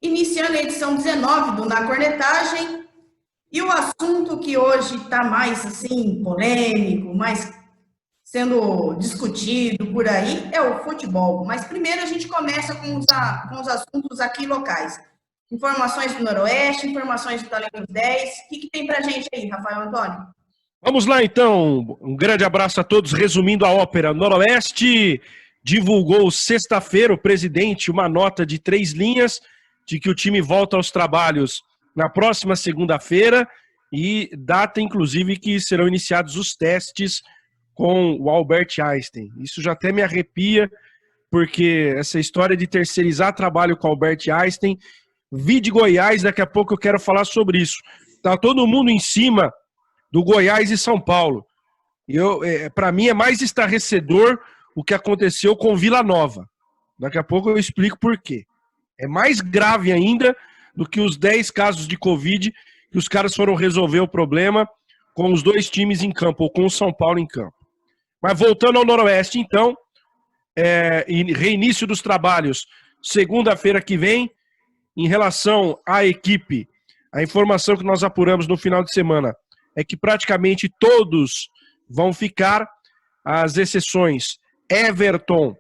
iniciando a edição 19 do Na Cornetagem, e o assunto que hoje está mais assim polêmico, mais sendo discutido por aí é o futebol. Mas primeiro a gente começa com os assuntos aqui locais. Informações do Noroeste, informações do Talentos 10. O que tem para a gente aí, Rafael Antônio? Vamos lá, então. Um grande abraço a todos. Resumindo a ópera, Noroeste divulgou sexta-feira, o presidente, uma nota de 3 linhas de que o time volta aos trabalhos na próxima segunda-feira e data, inclusive, que serão iniciados os testes com o Albert Einstein. Isso já até me arrepia, porque essa história de terceirizar trabalho com o Albert Einstein, vi de Goiás, daqui a pouco eu quero falar sobre isso. Tá todo mundo em cima do Goiás e São Paulo. Para mim é mais estarrecedor o que aconteceu com Vila Nova. Daqui a pouco eu explico por quê. É mais grave ainda do que os 10 casos de Covid que os caras foram resolver o problema com os 2 times em campo, ou com o São Paulo em campo. Mas voltando ao Noroeste, então, reinício dos trabalhos segunda-feira que vem. Em relação à equipe, a informação que nós apuramos no final de semana é que praticamente todos vão ficar, as exceções Everton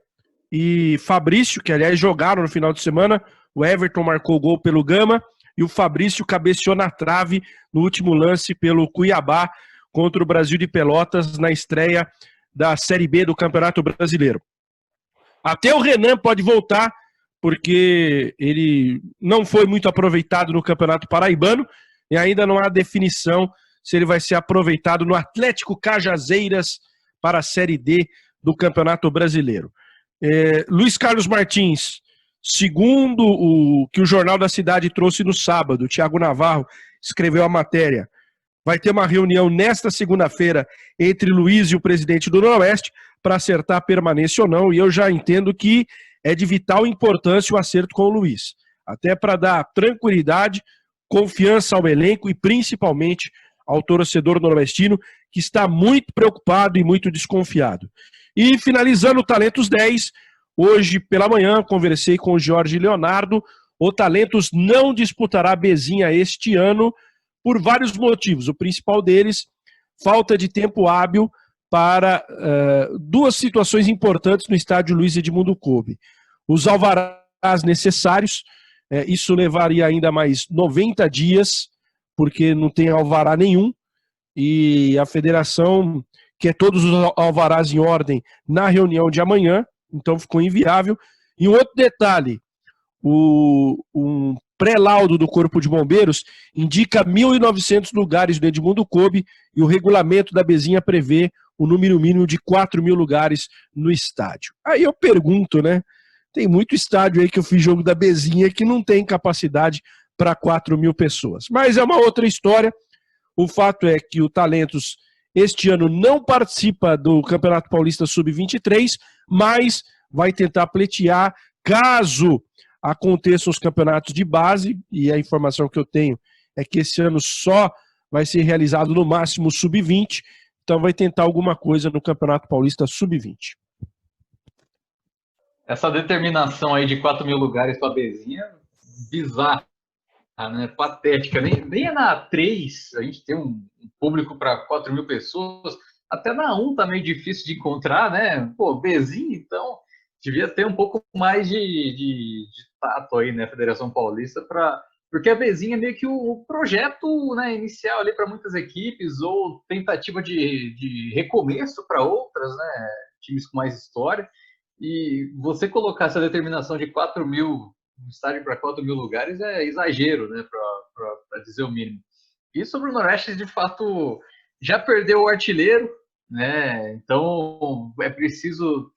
e Fabrício, que aliás jogaram no final de semana. O Everton marcou gol pelo Gama e o Fabrício cabeceou na trave no último lance pelo Cuiabá contra o Brasil de Pelotas na estreia da Série B do Campeonato Brasileiro. Até o Renan pode voltar, porque ele não foi muito aproveitado no Campeonato Paraibano e ainda não há definição se ele vai ser aproveitado no Atlético Cajazeiras para a Série D do Campeonato Brasileiro. Luiz Carlos Martins, segundo o que o Jornal da Cidade trouxe no sábado, o Thiago Navarro escreveu a matéria, vai ter uma reunião nesta segunda-feira entre Luiz e o presidente do Noroeste para acertar a permanência ou não, e eu já entendo que é de vital importância o acerto com o Luiz, até para dar tranquilidade, confiança ao elenco e principalmente ao torcedor noroestino, que está muito preocupado e muito desconfiado. E finalizando o Talentos 10, hoje pela manhã conversei com o Jorge Leonardo. O Talentos não disputará a Bezinha este ano por vários motivos. O principal deles, falta de tempo hábil para 2 situações importantes no estádio Luiz Edmundo Coube. Os alvarás necessários, isso levaria ainda mais 90 dias, porque não tem alvará nenhum, e a federação quer todos os alvarás em ordem na reunião de amanhã, então ficou inviável. E um outro detalhe, um pré-laudo do Corpo de Bombeiros indica 1.900 lugares do Edmundo Coube e o regulamento da Bezinha prevê o número mínimo de 4.000 lugares no estádio. Aí eu pergunto, né? Tem muito estádio aí que eu fiz jogo da Bezinha que não tem capacidade para 4.000 pessoas. Mas é uma outra história. O fato é que o Talentos este ano não participa do Campeonato Paulista Sub-23, mas vai tentar pleitear caso aconteçam os campeonatos de base, e a informação que eu tenho é que esse ano só vai ser realizado no máximo Sub-20, então vai tentar alguma coisa no Campeonato Paulista Sub-20. Essa determinação aí de 4.000 lugares para a Bezinha, bizarra, né? Patética. Nem é na 3 a gente tem um público para 4.000 pessoas. Até na 1 tá meio difícil de encontrar, né? Pô, Bezinha, então, devia ter um pouco mais de tato aí, né? Federação Paulista, porque a Bezinha é meio que o projeto, né, inicial ali para muitas equipes, ou tentativa de recomeço para outras, né? Times com mais história. E você colocar essa determinação de 4.000, um estádio para 4.000 lugares é exagero, né, para dizer o mínimo. E sobre o Noroeste, de fato, já perdeu o artilheiro, né, então é preciso,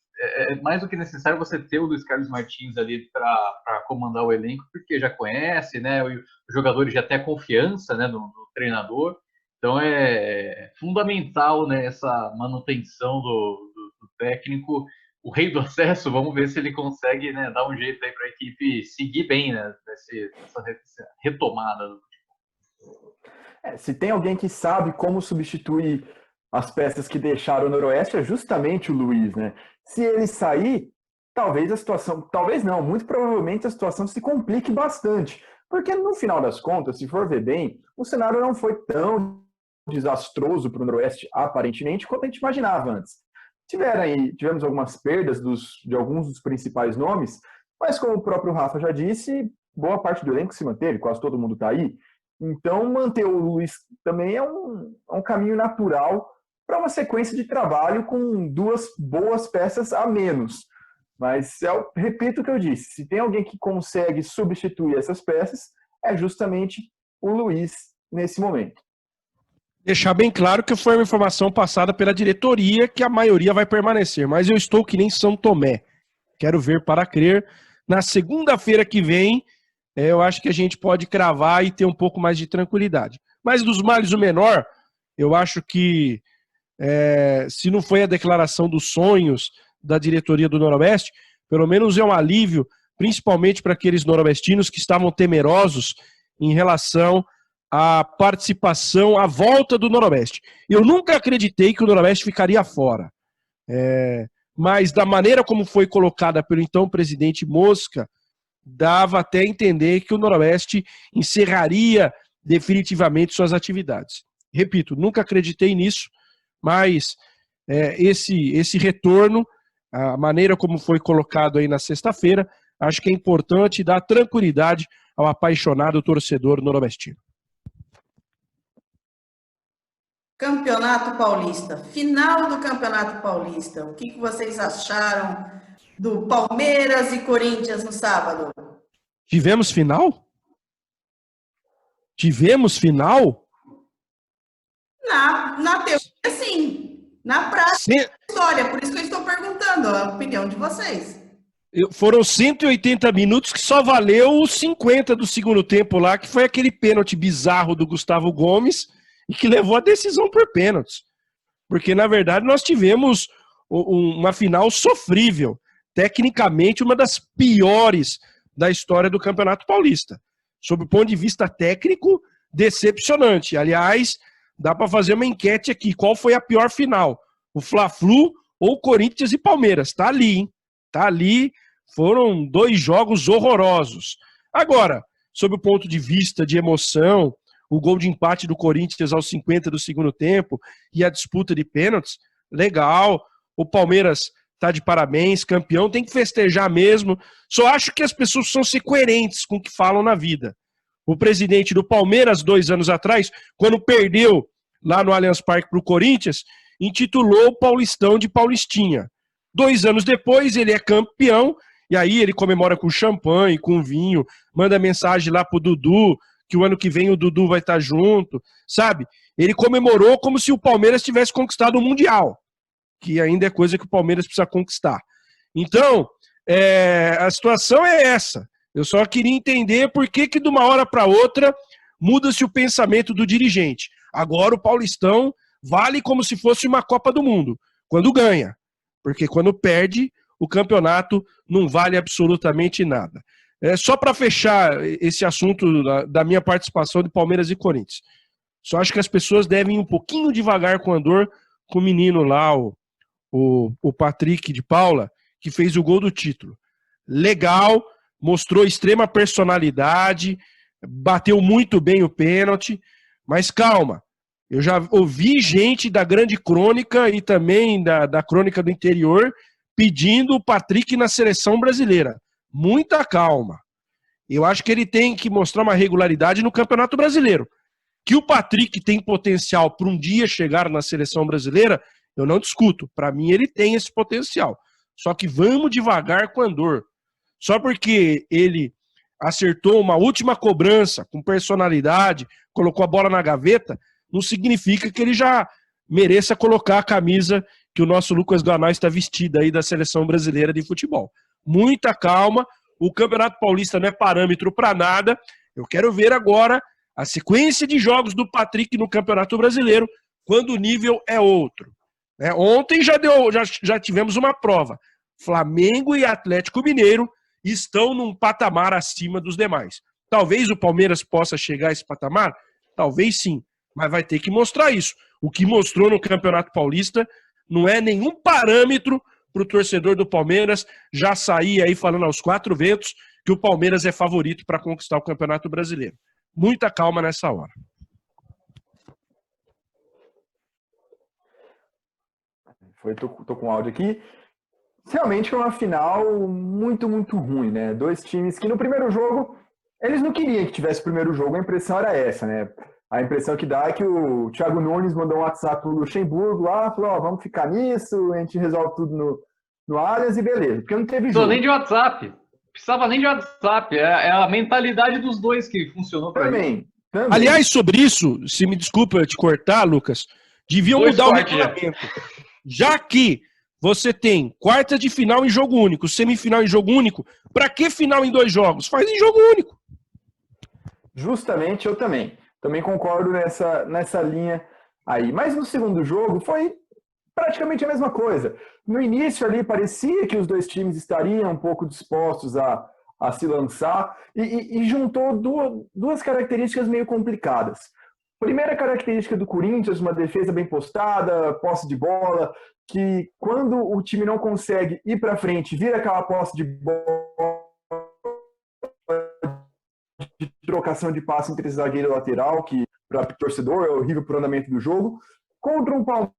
mais do que necessário você ter o Luiz Carlos Martins ali para comandar o elenco, porque já conhece, né, os jogadores já têm a confiança, né, no treinador, então é fundamental, né, essa manutenção do técnico. O rei do acesso, vamos ver se ele consegue, né, dar um jeito aí para a equipe seguir bem, né, nessa retomada do futebol. Se tem alguém que sabe como substituir as peças que deixaram o Noroeste, é justamente o Luiz, né? Se ele sair, talvez a situação, talvez não, muito provavelmente a situação se complique bastante. Porque no final das contas, se for ver bem, o cenário não foi tão desastroso para o Noroeste, aparentemente, quanto a gente imaginava antes. Tivemos algumas perdas de alguns dos principais nomes, mas como o próprio Rafa já disse, boa parte do elenco se manteve, quase todo mundo está aí. Então, manter o Luiz também é um caminho natural para uma sequência de trabalho com 2 boas peças a menos. Mas, repito o que eu disse, se tem alguém que consegue substituir essas peças, é justamente o Luiz nesse momento. Deixar bem claro que foi uma informação passada pela diretoria que a maioria vai permanecer, mas eu estou que nem São Tomé. Quero ver para crer. Na segunda-feira que vem, eu acho que a gente pode cravar e ter um pouco mais de tranquilidade. Mas dos males o menor, eu acho que se não foi a declaração dos sonhos da diretoria do Noroeste, pelo menos é um alívio, principalmente para aqueles noroestinos que estavam temerosos em relação à participação, à volta do Noroeste. Eu nunca acreditei que o Noroeste ficaria fora. Mas da maneira como foi colocada pelo então presidente Mosca, dava até entender que o Noroeste encerraria definitivamente suas atividades. Repito, nunca acreditei nisso, mas esse retorno, a maneira como foi colocado aí na sexta-feira, acho que é importante dar tranquilidade ao apaixonado torcedor noroestino. Campeonato Paulista, final do Campeonato Paulista. O que vocês acharam do Palmeiras e Corinthians no sábado? Tivemos final? Tivemos final? Na teoria, sim. Na prática, história. Por isso que eu estou perguntando a opinião de vocês. Foram 180 minutos que só valeu os 50 do segundo tempo lá, que foi aquele pênalti bizarro do Gustavo Gomes e que levou a decisão por pênaltis. Porque, na verdade, nós tivemos uma final sofrível. Tecnicamente, uma das piores da história do Campeonato Paulista. Sob o ponto de vista técnico, decepcionante. Aliás, dá para fazer uma enquete aqui. Qual foi a pior final? O Fla-Flu ou Corinthians e Palmeiras? Tá ali, hein? Tá ali. Foram 2 jogos horrorosos. Agora, sob o ponto de vista de emoção, o gol de empate do Corinthians aos 50 do segundo tempo e a disputa de pênaltis, legal. O Palmeiras tá de parabéns, campeão, tem que festejar mesmo. Só acho que as pessoas precisam ser coerentes com o que falam na vida. O presidente do Palmeiras, 2 anos atrás, quando perdeu lá no Allianz Parque para o Corinthians, intitulou o Paulistão de Paulistinha. 2 anos depois, ele é campeão, e aí ele comemora com champanhe, com vinho, manda mensagem lá pro Dudu, que o ano que vem o Dudu vai estar junto, sabe? Ele comemorou como se o Palmeiras tivesse conquistado o Mundial, que ainda é coisa que o Palmeiras precisa conquistar. Então, a situação é essa. Eu só queria entender por que de uma hora para outra muda-se o pensamento do dirigente. Agora o Paulistão vale como se fosse uma Copa do Mundo, quando ganha. Porque quando perde, o campeonato não vale absolutamente nada. Só para fechar esse assunto da minha participação de Palmeiras e Corinthians. Só acho que as pessoas devem ir um pouquinho devagar com o andor, com o menino lá, o Patrick de Paula, que fez o gol do título. Legal, mostrou extrema personalidade, bateu muito bem o pênalti, mas calma, eu já ouvi gente da Grande Crônica e também da Crônica do Interior pedindo o Patrick na seleção brasileira. Muita calma. Eu acho que ele tem que mostrar uma regularidade no Campeonato Brasileiro. Que o Patrick tem potencial para um dia chegar na seleção brasileira, eu não discuto. Para mim, ele tem esse potencial. Só que vamos devagar com andor. Só porque ele acertou uma última cobrança com personalidade, colocou a bola na gaveta, não significa que ele já mereça colocar a camisa que o nosso Lucas Guanais está vestido aí da seleção brasileira de futebol. Muita calma, o Campeonato Paulista não é parâmetro para nada. Eu quero ver agora a sequência de jogos do Patrick no Campeonato Brasileiro, quando o nível é outro. Ontem já tivemos uma prova. Flamengo e Atlético Mineiro estão num patamar acima dos demais. Talvez o Palmeiras possa chegar a esse patamar? Talvez sim, mas vai ter que mostrar isso. O que mostrou no Campeonato Paulista não é nenhum parâmetro para o torcedor do Palmeiras já sair aí falando aos 4 ventos que o Palmeiras é favorito para conquistar o Campeonato Brasileiro. Muita calma nessa hora. Tô com áudio aqui. Realmente foi uma final muito, muito ruim, né? Dois times que no primeiro jogo, eles não queriam que tivesse o primeiro jogo, a impressão era essa, né? A impressão que dá é que o Thiago Nunes mandou um WhatsApp pro Luxemburgo lá, falou, ó, vamos ficar nisso, a gente resolve tudo no Allianz e beleza, porque não teve jogo. Nem de WhatsApp. Precisava nem de WhatsApp. É a mentalidade dos dois que funcionou para Também. Aliás, sobre isso, se me desculpa eu te cortar, Lucas, deviam mudar o regulamento. Já que você tem quarta de final em jogo único, semifinal em jogo único, para que final em 2 jogos? Faz em jogo único. Justamente, eu também. Também concordo nessa linha aí. Mas no segundo jogo foi praticamente a mesma coisa. No início ali parecia que os dois times estariam um pouco dispostos a se lançar e juntou duas características meio complicadas. Primeira característica do Corinthians, uma defesa bem postada, posse de bola, que quando o time não consegue ir para frente, vira aquela posse de bola de trocação de passe entre zagueiro e lateral, que para o torcedor é horrível para o andamento do jogo, contra um Palmeiras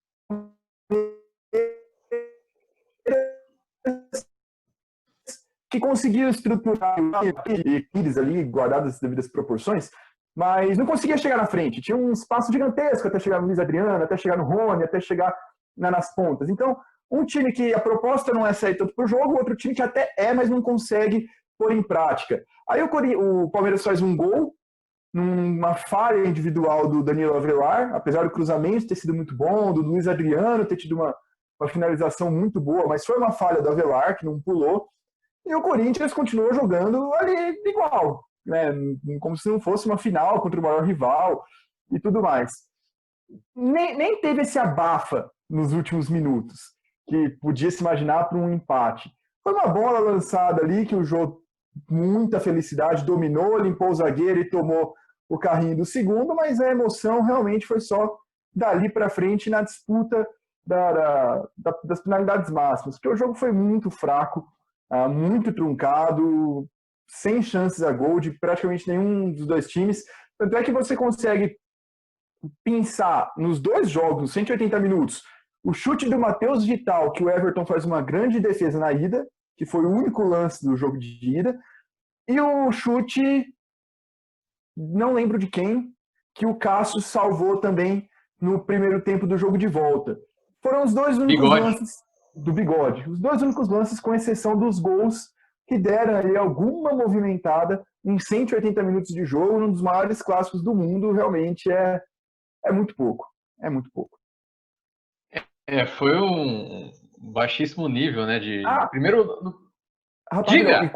que conseguiu estruturar equipes ali, guardadas as devidas proporções, mas não conseguia chegar na frente. Tinha um espaço gigantesco até chegar no Luiz Adriano, até chegar no Rony, até chegar nas pontas. Então, um time que a proposta não é sair tanto para o jogo, outro time que até mas não consegue pôr em prática. Aí o Palmeiras faz um gol, numa falha individual do Danilo Avelar, apesar do cruzamento ter sido muito bom, do Luiz Adriano ter tido uma finalização muito boa, mas foi uma falha do Avelar, que não pulou, e o Corinthians continuou jogando ali igual, né? Como se não fosse uma final contra o maior rival e tudo mais. Nem teve esse abafa nos últimos minutos, que podia se imaginar para um empate. Foi uma bola lançada ali que o jogo, muita felicidade, dominou, limpou o zagueiro e tomou o carrinho do segundo, mas a emoção realmente foi só dali para frente na disputa das penalidades máximas, porque o jogo foi muito fraco, muito truncado, sem chances a gol de praticamente nenhum dos dois times. Tanto é que você consegue pensar nos dois jogos, nos 180 minutos, o chute do Matheus Vital, que o Everton faz uma grande defesa na ida, que foi o único lance do jogo de ida, e o chute, não lembro de quem, que o Cássio salvou também no primeiro tempo do jogo de volta. Foram os dois únicos lances do Bigode. Os dois únicos lances, com exceção dos gols, que deram ali alguma movimentada em 180 minutos de jogo, num dos maiores clássicos do mundo. Realmente é muito pouco. É muito pouco. Foi um baixíssimo nível, né? Primeiro. Diga!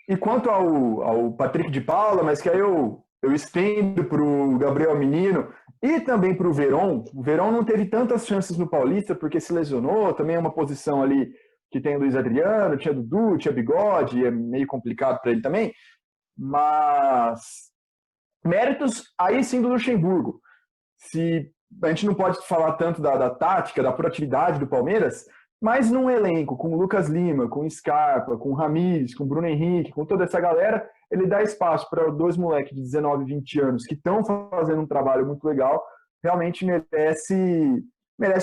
E quanto ao Patrick de Paula, mas que aí eu estendo para o Gabriel Menino e também para o Veron. O Veron não teve tantas chances no Paulista porque se lesionou, também é uma posição ali que tem o Luiz Adriano, tinha Dudu, tinha Bigode, é meio complicado para ele também, mas méritos aí sim do Luxemburgo. Se a gente não pode falar tanto da tática, da proatividade do Palmeiras, mas num elenco com o Lucas Lima, com o Scarpa, com o Ramires, com o Bruno Henrique, com toda essa galera, ele dá espaço para dois moleques de 19, 20 anos que estão fazendo um trabalho muito legal, realmente merece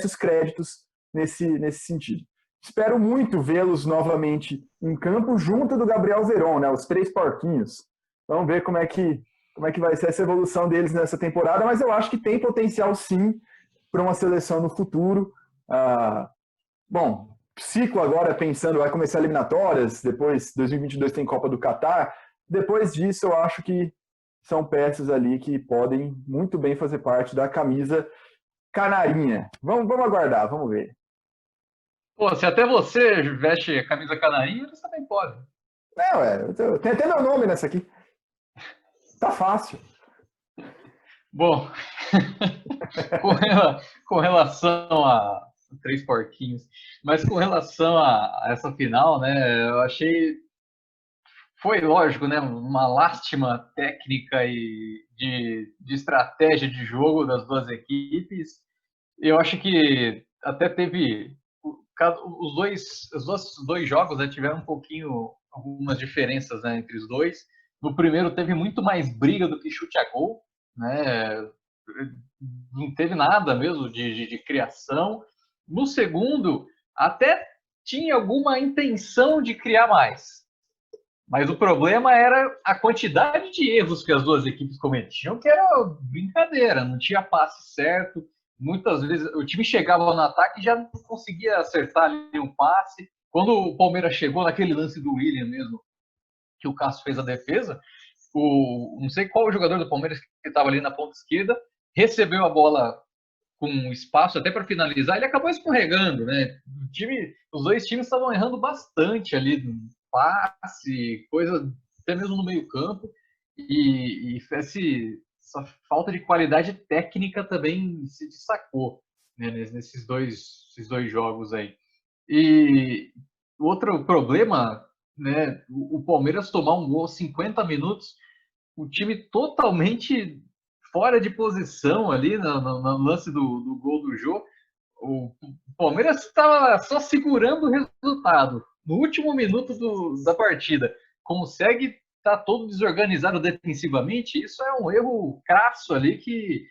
os créditos nesse sentido. Espero muito vê-los novamente em campo junto do Gabriel Veron, né? Os 3 porquinhos. Vamos ver como é que vai ser essa evolução deles nessa temporada, mas eu acho que tem potencial sim para uma seleção no futuro. Bom, ciclo agora pensando, vai começar eliminatórias, depois 2022 tem Copa do Catar. Depois disso, eu acho que são peças ali que podem muito bem fazer parte da camisa canarinha. Vamos aguardar, vamos ver. Pô, se até você veste a camisa canarinha, você também pode. Tem até meu nome nessa aqui. Tá fácil. Bom, com relação a 3 porquinhos, mas com relação a essa final, né, eu achei, foi lógico, né, uma lástima técnica e de estratégia de jogo das duas equipes. Eu acho que até teve os dois jogos, né, tiveram um pouquinho, algumas diferenças, né, entre os dois. No primeiro teve muito mais briga do que chute a gol, né? Não teve nada mesmo de criação. No segundo, até tinha alguma intenção de criar mais. Mas o problema era a quantidade de erros que as duas equipes cometiam, que era brincadeira, não tinha passe certo. Muitas vezes o time chegava no ataque e já não conseguia acertar ali um passe. Quando o Palmeiras chegou naquele lance do William mesmo, que o Cássio fez a defesa, não sei qual jogador do Palmeiras que estava ali na ponta esquerda, recebeu a bola com espaço até para finalizar, ele acabou escorregando, né? Os dois times estavam errando bastante ali no passe, coisa até mesmo no meio-campo, e essa falta de qualidade técnica também se destacou, né, nesses dois jogos aí. E outro problema, né, o Palmeiras tomar um gol aos 50 minutos, o time totalmente fora de posição ali no lance do gol do Jô. O Palmeiras estava só segurando o resultado. No último minuto da partida, consegue estar todo desorganizado defensivamente. Isso é um erro crasso ali que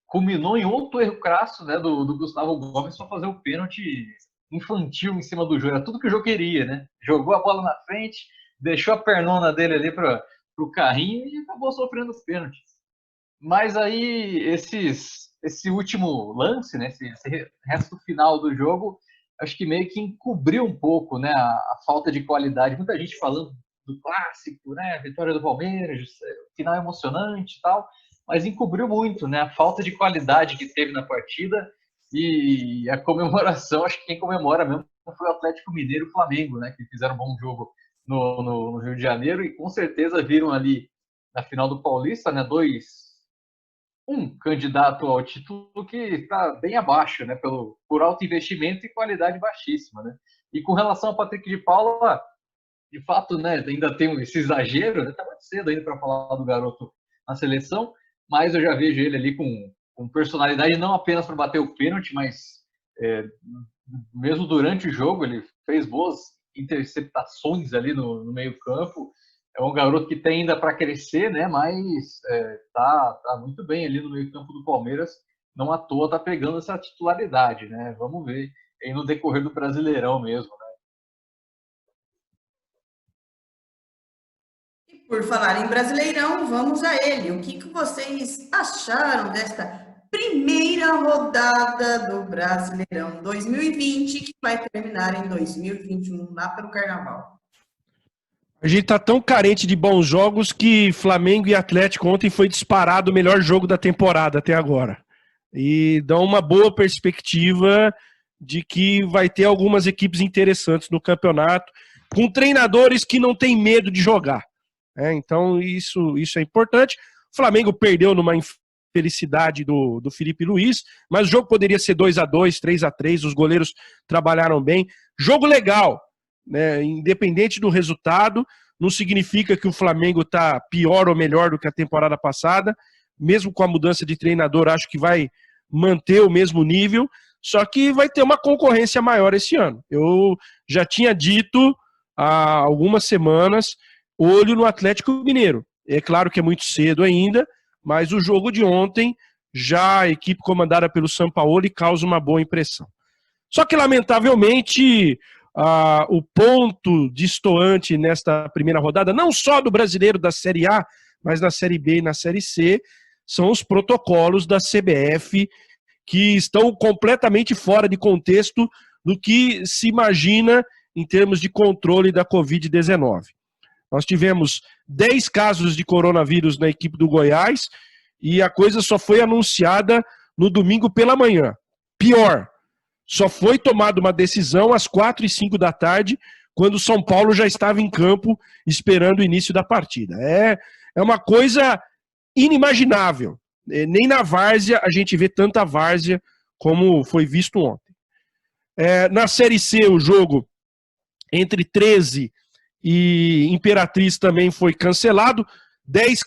culminou em outro erro crasso, né, do Gustavo Gomes para fazer o pênalti infantil em cima do Jô. Era tudo que o Jô queria, né? Jogou a bola na frente, deixou a pernona dele ali para o carrinho e acabou sofrendo os pênaltis. Mas aí, esse último lance, né, esse resto final do jogo, acho que meio que encobriu um pouco, né, a falta de qualidade. Muita gente falando do clássico, né, vitória do Palmeiras, final emocionante e tal, mas encobriu muito, né, a falta de qualidade que teve na partida e a comemoração. Acho que quem comemora mesmo foi o Atlético Mineiro e o Flamengo, né, que fizeram um bom jogo no Rio de Janeiro e com certeza viram ali na final do Paulista, né, um candidato ao título que está bem abaixo, né, por alto investimento e qualidade baixíssima, né? E com relação ao Patrick de Paula, de fato, né, ainda tem esse exagero, né? Tá muito cedo ainda para falar do garoto na seleção, mas eu já vejo ele ali com personalidade, não apenas para bater o pênalti, mas mesmo durante o jogo ele fez boas interceptações ali no meio-campo. É um garoto que tem ainda para crescer, né? Mas tá muito bem ali no meio-campo do Palmeiras. Não à toa tá pegando essa titularidade, né? Vamos ver aí no decorrer do Brasileirão mesmo, né? E por falar em Brasileirão, vamos a ele. O que vocês acharam desta primeira rodada do Brasileirão 2020, que vai terminar em 2021, lá pelo Carnaval? A gente tá tão carente de bons jogos que Flamengo e Atlético ontem foi disparado o melhor jogo da temporada até agora. E dá uma boa perspectiva de que vai ter algumas equipes interessantes no campeonato, com treinadores que não têm medo de jogar. Então isso é importante. O Flamengo perdeu numa infelicidade do Felipe Luiz, mas o jogo poderia ser 2-2, 3-3, os goleiros trabalharam bem. Jogo legal. Né, independente do resultado, não significa que o Flamengo está pior ou melhor do que a temporada passada. Mesmo com a mudança de treinador, acho que vai manter o mesmo nível, só que vai ter uma concorrência maior esse ano. Eu já tinha dito há algumas semanas, olho no Atlético Mineiro. É claro que é muito cedo ainda, mas o jogo de ontem, já a equipe comandada pelo Sampaoli causa uma boa impressão. Só que, lamentavelmente, o ponto destoante nesta primeira rodada, não só do brasileiro da Série A, mas na Série B e na Série C, são os protocolos da CBF, que estão completamente fora de contexto do que se imagina em termos de controle da Covid-19. Nós tivemos 10 casos de coronavírus na equipe do Goiás e a coisa só foi anunciada no domingo pela manhã. Pior, só foi tomada uma decisão às 4h05 da tarde, quando o São Paulo já estava em campo esperando o início da partida. É uma coisa inimaginável. Nem na várzea a gente vê tanta várzea como foi visto ontem. Na Série C, o jogo entre 13 e Imperatriz também foi cancelado. 10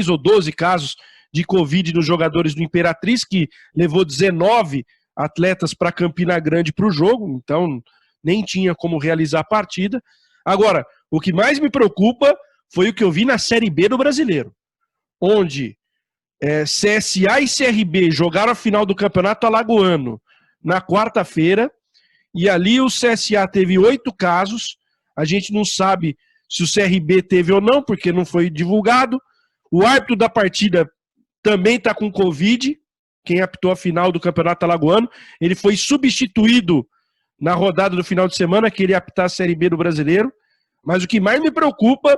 ou 12 casos de Covid nos jogadores do Imperatriz, que levou 19 atletas para Campina Grande para o jogo, então nem tinha como realizar a partida. Agora, o que mais me preocupa foi o que eu vi na Série B do Brasileiro, onde CSA e CRB jogaram a final do Campeonato Alagoano na quarta-feira, e ali o CSA teve 8 casos, a gente não sabe se o CRB teve ou não, porque não foi divulgado. O árbitro da partida também está com Covid, quem apitou a final do Campeonato Alagoano, ele foi substituído na rodada do final de semana, que ele ia apitar a Série B do Brasileiro, mas o que mais me preocupa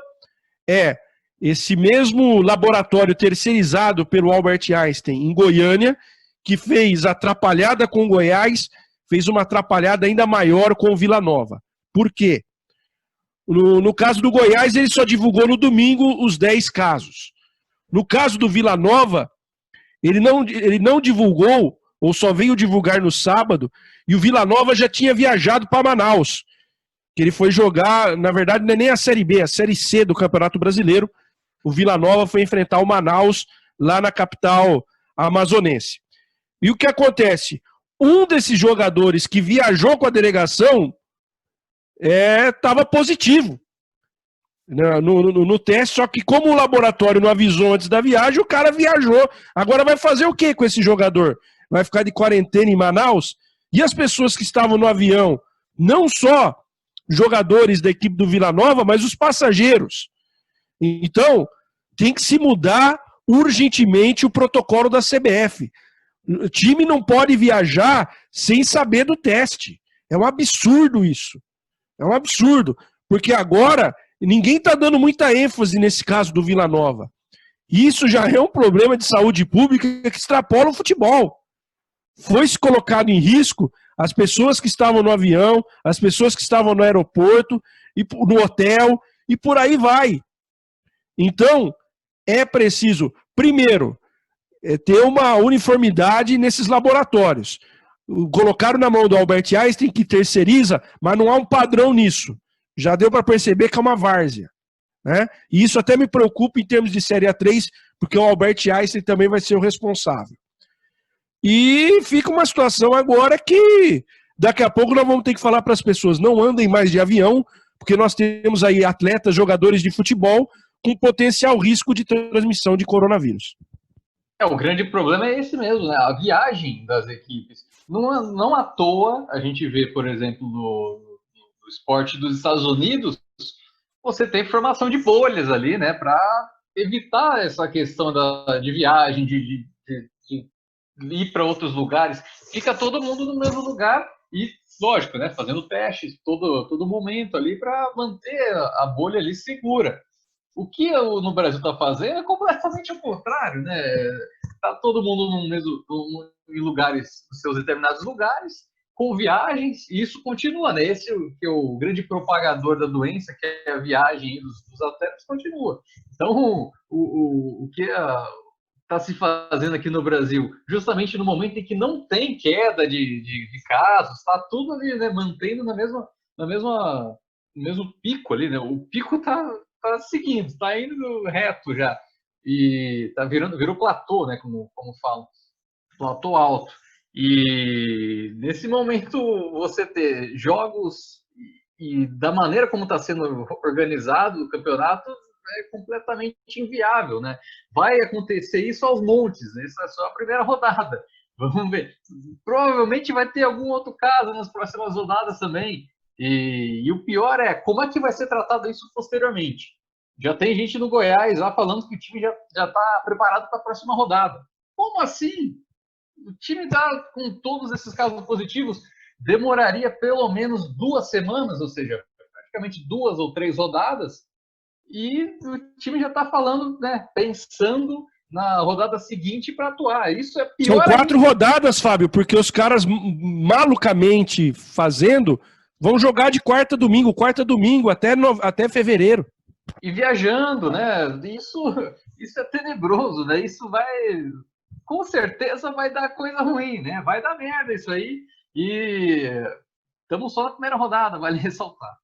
é esse mesmo laboratório terceirizado pelo Albert Einstein em Goiânia, que fez atrapalhada com o Goiás, fez uma atrapalhada ainda maior com o Vila Nova. Por quê? No caso do Goiás, ele só divulgou no domingo os 10 casos. No caso do Vila Nova, ele não divulgou, ou só veio divulgar no sábado, e o Vila Nova já tinha viajado para Manaus, que ele foi jogar, na verdade não é nem a Série B, a Série C do Campeonato Brasileiro. O Vila Nova foi enfrentar o Manaus, lá na capital amazonense. E o que acontece? Um desses jogadores que viajou com a delegação estava positivo no teste, só que como o laboratório não avisou antes da viagem, o cara viajou. Agora vai fazer o que com esse jogador? Vai ficar de quarentena em Manaus? E as pessoas que estavam no avião, não só jogadores da equipe do Vila Nova, mas os passageiros. Então, tem que se mudar urgentemente o protocolo da CBF. O time não pode viajar sem saber do teste. É um absurdo isso. É um absurdo. Porque agora ninguém está dando muita ênfase nesse caso do Vila Nova. Isso já é um problema de saúde pública que extrapola o futebol. Foi-se colocado em risco as pessoas que estavam no avião, as pessoas que estavam no aeroporto, e no hotel, e por aí vai. Então, é preciso, primeiro, ter uma uniformidade nesses laboratórios. Colocaram na mão do Albert Einstein, que terceiriza, mas não há um padrão nisso. Já deu para perceber que é uma várzea, né? E isso até me preocupa em termos de Série A3, porque o Albert Einstein também vai ser o responsável. E fica uma situação agora que daqui a pouco nós vamos ter que falar para as pessoas não andem mais de avião, porque nós temos aí atletas, jogadores de futebol com potencial risco de transmissão de coronavírus. O grande problema é esse mesmo, né? A viagem das equipes. Não à toa, a gente vê, por exemplo, no esporte dos Estados Unidos, você tem formação de bolhas ali, né? Para evitar essa questão de viagem, de ir para outros lugares. Fica todo mundo no mesmo lugar e, lógico, né? Fazendo testes todo momento ali para manter a bolha ali segura. O que no Brasil está fazendo é completamente o contrário, né? Está todo mundo em lugares, nos seus determinados lugares, com viagens, e isso continua, né? Esse que é o grande propagador da doença, que é a viagem dos atletas, continua. Então, o que está se fazendo aqui no Brasil, justamente no momento em que não tem queda de casos, está tudo ali, né? Mantendo no mesmo pico ali, né? O pico está seguindo, está indo reto já. E virou platô, né? Como falam. Platô alto. E nesse momento você ter jogos e da maneira como está sendo organizado o campeonato é completamente inviável, né? Vai acontecer isso aos montes, né? Essa é só a primeira rodada. Vamos ver. Provavelmente vai ter algum outro caso nas próximas rodadas também. E o pior é como é que vai ser tratado isso posteriormente. Já tem gente no Goiás lá falando que o time já está preparado para a próxima rodada. Como assim? O time com todos esses casos positivos demoraria pelo menos 2 semanas, ou seja, praticamente 2 ou 3 rodadas, e o time já está falando, né, pensando na rodada seguinte para atuar. Isso é pior. São 4 rodadas, Fábio, porque os caras malucamente fazendo vão jogar de quarta a domingo até fevereiro. E viajando, né? Isso é tenebroso, né? Isso com certeza vai dar coisa ruim, né? Vai dar merda isso aí. E estamos só na primeira rodada, vale ressaltar.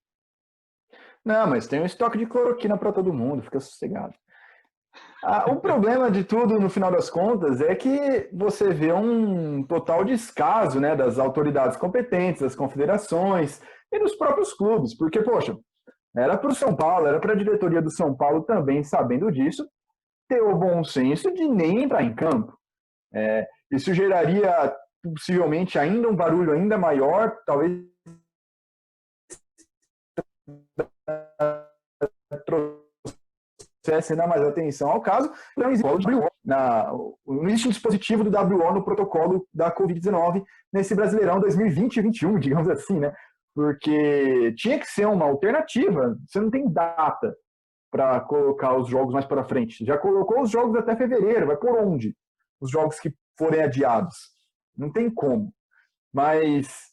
Não, mas tem um estoque de cloroquina para todo mundo, fica sossegado. O problema de tudo, no final das contas, é que você vê um total descaso, né, das autoridades competentes, das confederações e dos próprios clubes. Porque, poxa, era para o São Paulo, era para a diretoria do São Paulo também, sabendo disso, ter o bom senso de nem entrar em campo. Isso geraria, possivelmente, ainda um barulho ainda maior, talvez trouxesse ainda mais atenção ao caso. Não existe um dispositivo do WO no protocolo da Covid-19 nesse Brasileirão 2020 e 2021, digamos assim, né? Porque tinha que ser uma alternativa. Você não tem data para colocar os jogos mais para frente. Já colocou os jogos até fevereiro, vai por onde? Os jogos que forem adiados. Não tem como. Mas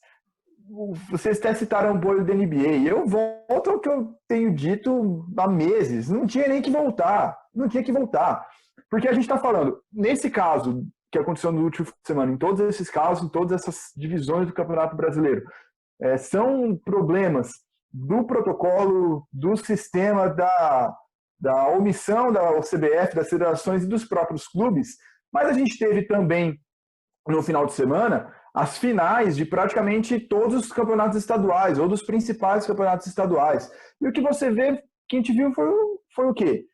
vocês até citaram o bolho da NBA. Eu volto ao que eu tenho dito há meses. Não tinha nem que voltar. Não tinha que voltar. Porque a gente está falando, nesse caso que aconteceu no último fim de semana, em todos esses casos, em todas essas divisões do Campeonato Brasileiro, são problemas do protocolo, do sistema, da omissão da CBF, das federações e dos próprios clubes, mas a gente teve também, no final de semana, as finais de praticamente todos os campeonatos estaduais, ou dos principais campeonatos estaduais. E o que você vê, que a gente viu foi o quê?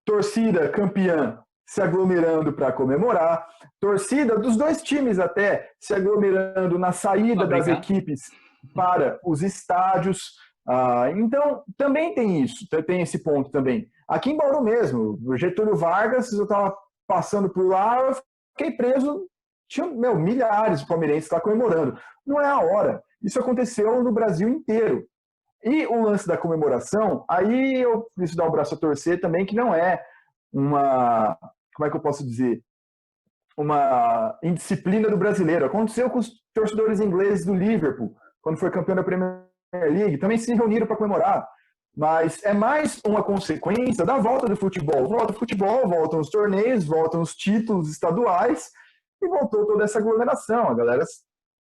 Torcida campeã se aglomerando para comemorar, torcida dos dois times até se aglomerando na saída das equipes para os estádios. Então, também tem isso, tem esse ponto também. Aqui em Bauru mesmo, o Getúlio Vargas, eu estava passando por lá, eu fiquei preso, tinha milhares de palmeirenses lá comemorando. Não é a hora. Isso aconteceu no Brasil inteiro. E o lance da comemoração, aí eu preciso dar o braço a torcer também, que não é uma, como é que eu posso dizer, uma indisciplina do brasileiro. Aconteceu com os torcedores ingleses do Liverpool, quando foi campeão da Premier League, também se reuniram para comemorar. Mas é mais uma consequência da volta do futebol. Volta o futebol, voltam os torneios, voltam os títulos estaduais e voltou toda essa aglomeração. A galera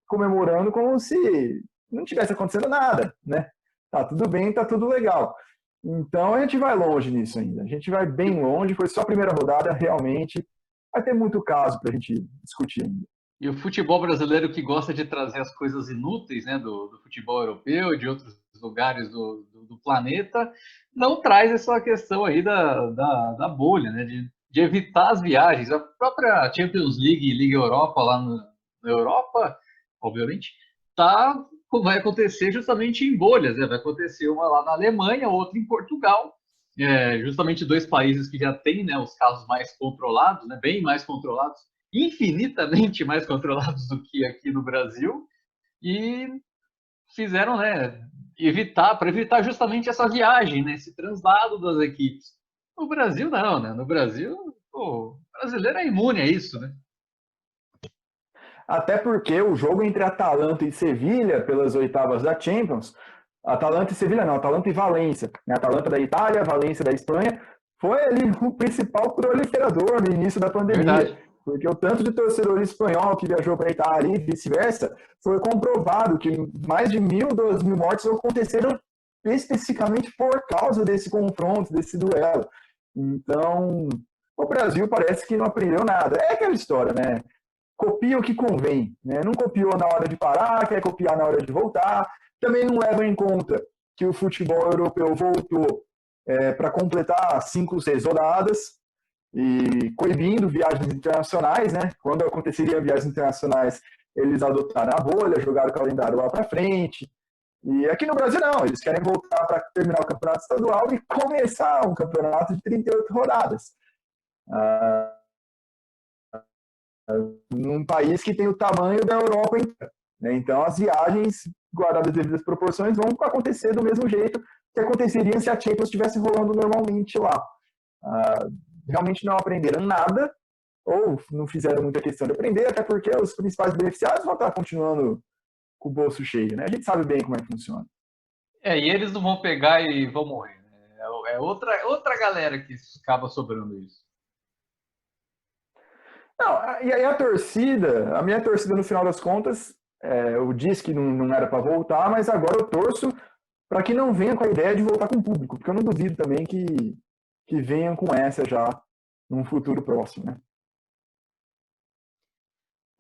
comemorando como se não tivesse acontecendo nada, né? Tá tudo bem, tá tudo legal. Então a gente vai longe nisso ainda. A gente vai bem longe. Foi só a primeira rodada, realmente. Vai ter muito caso para a gente discutir ainda. E o futebol brasileiro que gosta de trazer as coisas inúteis, né, do futebol europeu, de outros lugares do planeta, não traz essa questão aí da bolha, né, de evitar as viagens. A própria Champions League e Liga Europa lá na Europa, obviamente, vai acontecer justamente em bolhas, né? Vai acontecer uma lá na Alemanha, outra em Portugal, justamente dois países que já têm, né, os casos mais controlados, né, bem mais controlados, infinitamente mais controlados do que aqui no Brasil, e fizeram, né, para evitar justamente essa viagem, né, esse translado das equipes. No Brasil não, né? No Brasil, o brasileiro é imune a isso, né? Até porque o jogo entre Atalanta e Sevilha, pelas oitavas da Champions, Atalanta e Sevilha não, Atalanta e Valência, né? Atalanta da Itália, Valência da Espanha, foi ali o principal proliferador no início da pandemia. Verdade. Porque o tanto de torcedor espanhol que viajou para a Itália e vice-versa, foi comprovado que mais de 1.000, 2.000 mortes aconteceram especificamente por causa desse confronto, desse duelo. Então, o Brasil parece que não aprendeu nada. É aquela história, né? Copia o que convém, né? Não copiou na hora de parar, quer copiar na hora de voltar. Também não leva em conta que o futebol europeu voltou para completar 5, 6 rodadas e coibindo viagens internacionais, né? Quando aconteceriam viagens internacionais, eles adotaram a bolha, jogaram o calendário lá para frente. E aqui no Brasil não, eles querem voltar para terminar o campeonato estadual e começar um campeonato de 38 rodadas. Num país que tem o tamanho da Europa inteira, né? Então as viagens, guardadas as devidas proporções, vão acontecer do mesmo jeito que aconteceria se a Champions estivesse rolando normalmente lá. Realmente não aprenderam nada, ou não fizeram muita questão de aprender, até porque os principais beneficiados vão estar continuando com o bolso cheio, né? A gente sabe bem como é que funciona. E eles não vão pegar e vão morrer, né? É outra galera que acaba sobrando isso. Não, e aí a minha torcida no final das contas, eu disse que não era para voltar, mas agora eu torço para que não venha com a ideia de voltar com o público, porque eu não duvido também que venham com essa já num futuro próximo, né?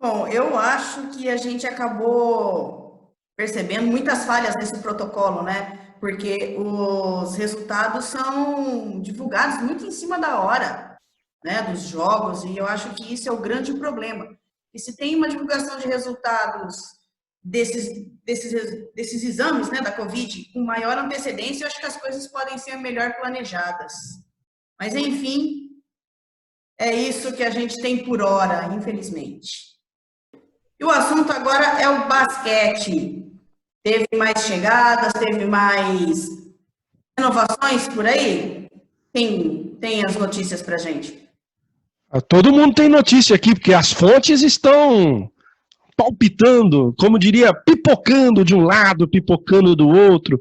Bom, eu acho que a gente acabou percebendo muitas falhas nesse protocolo, né? Porque os resultados são divulgados muito em cima da hora, né, dos jogos, e eu acho que isso é o grande problema. E se tem uma divulgação de resultados desses exames, né, da Covid com maior antecedência, eu acho que as coisas podem ser melhor planejadas. Mas, enfim, é isso que a gente tem por hora, infelizmente. E o assunto agora é o basquete. Teve mais chegadas, teve mais renovações por aí? Quem tem as notícias pra gente? Todo mundo tem notícia aqui, porque as fontes estão palpitando, como diria, pipocando de um lado, pipocando do outro.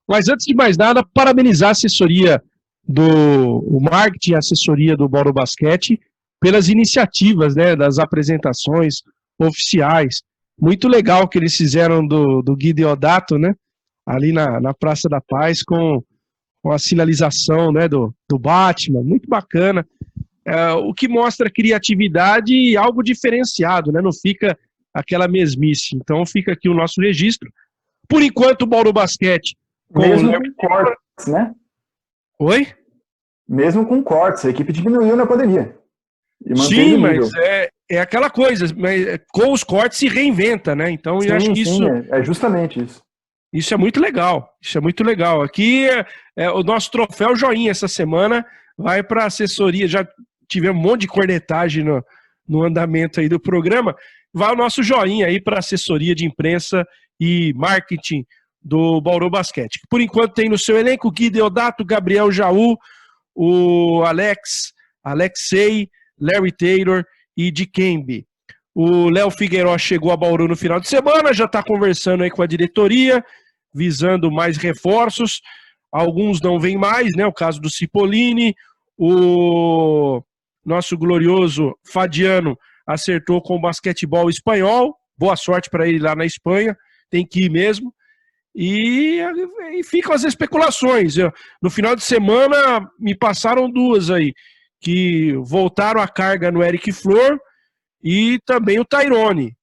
Mas antes de mais nada, parabenizar a assessoria o marketing e a assessoria do Bauru Basquete pelas iniciativas, né, das apresentações oficiais. Muito legal que eles fizeram do Gui Deodato, né, ali na Praça da Paz, com a sinalização, né, do Batman, muito bacana. O que mostra criatividade e algo diferenciado, né, não fica aquela mesmice. Então fica aqui o nosso registro. Por enquanto, o Bauru Basquete... Mesmo com cortes, né? Oi? Mesmo com cortes, a equipe diminuiu na pandemia. Sim, mas é aquela coisa, mas com os cortes se reinventa, né? Então eu acho que isso... é justamente isso. Isso é muito legal, isso é muito legal. Aqui o nosso troféu joinha essa semana vai para a assessoria, já tivemos um monte de cornetagem no andamento aí do programa, vai o nosso joinha aí para a assessoria de imprensa e marketing do Bauru Basquete. Por enquanto tem no seu elenco Gui Deodato, Gabriel Jaú, o Alexei, Larry Taylor e Dikembe. O Léo Figueiró chegou a Bauru no final de semana, já está conversando aí com a diretoria, visando mais reforços. Alguns não vêm mais, né? O caso do Cipollini, o nosso glorioso Fadiano acertou com o basquetebol espanhol. Boa sorte para ele lá na Espanha, tem que ir mesmo. E ficam as especulações. No final de semana me passaram duas aí, que voltaram a carga no Eric Flor e também o Tyrone,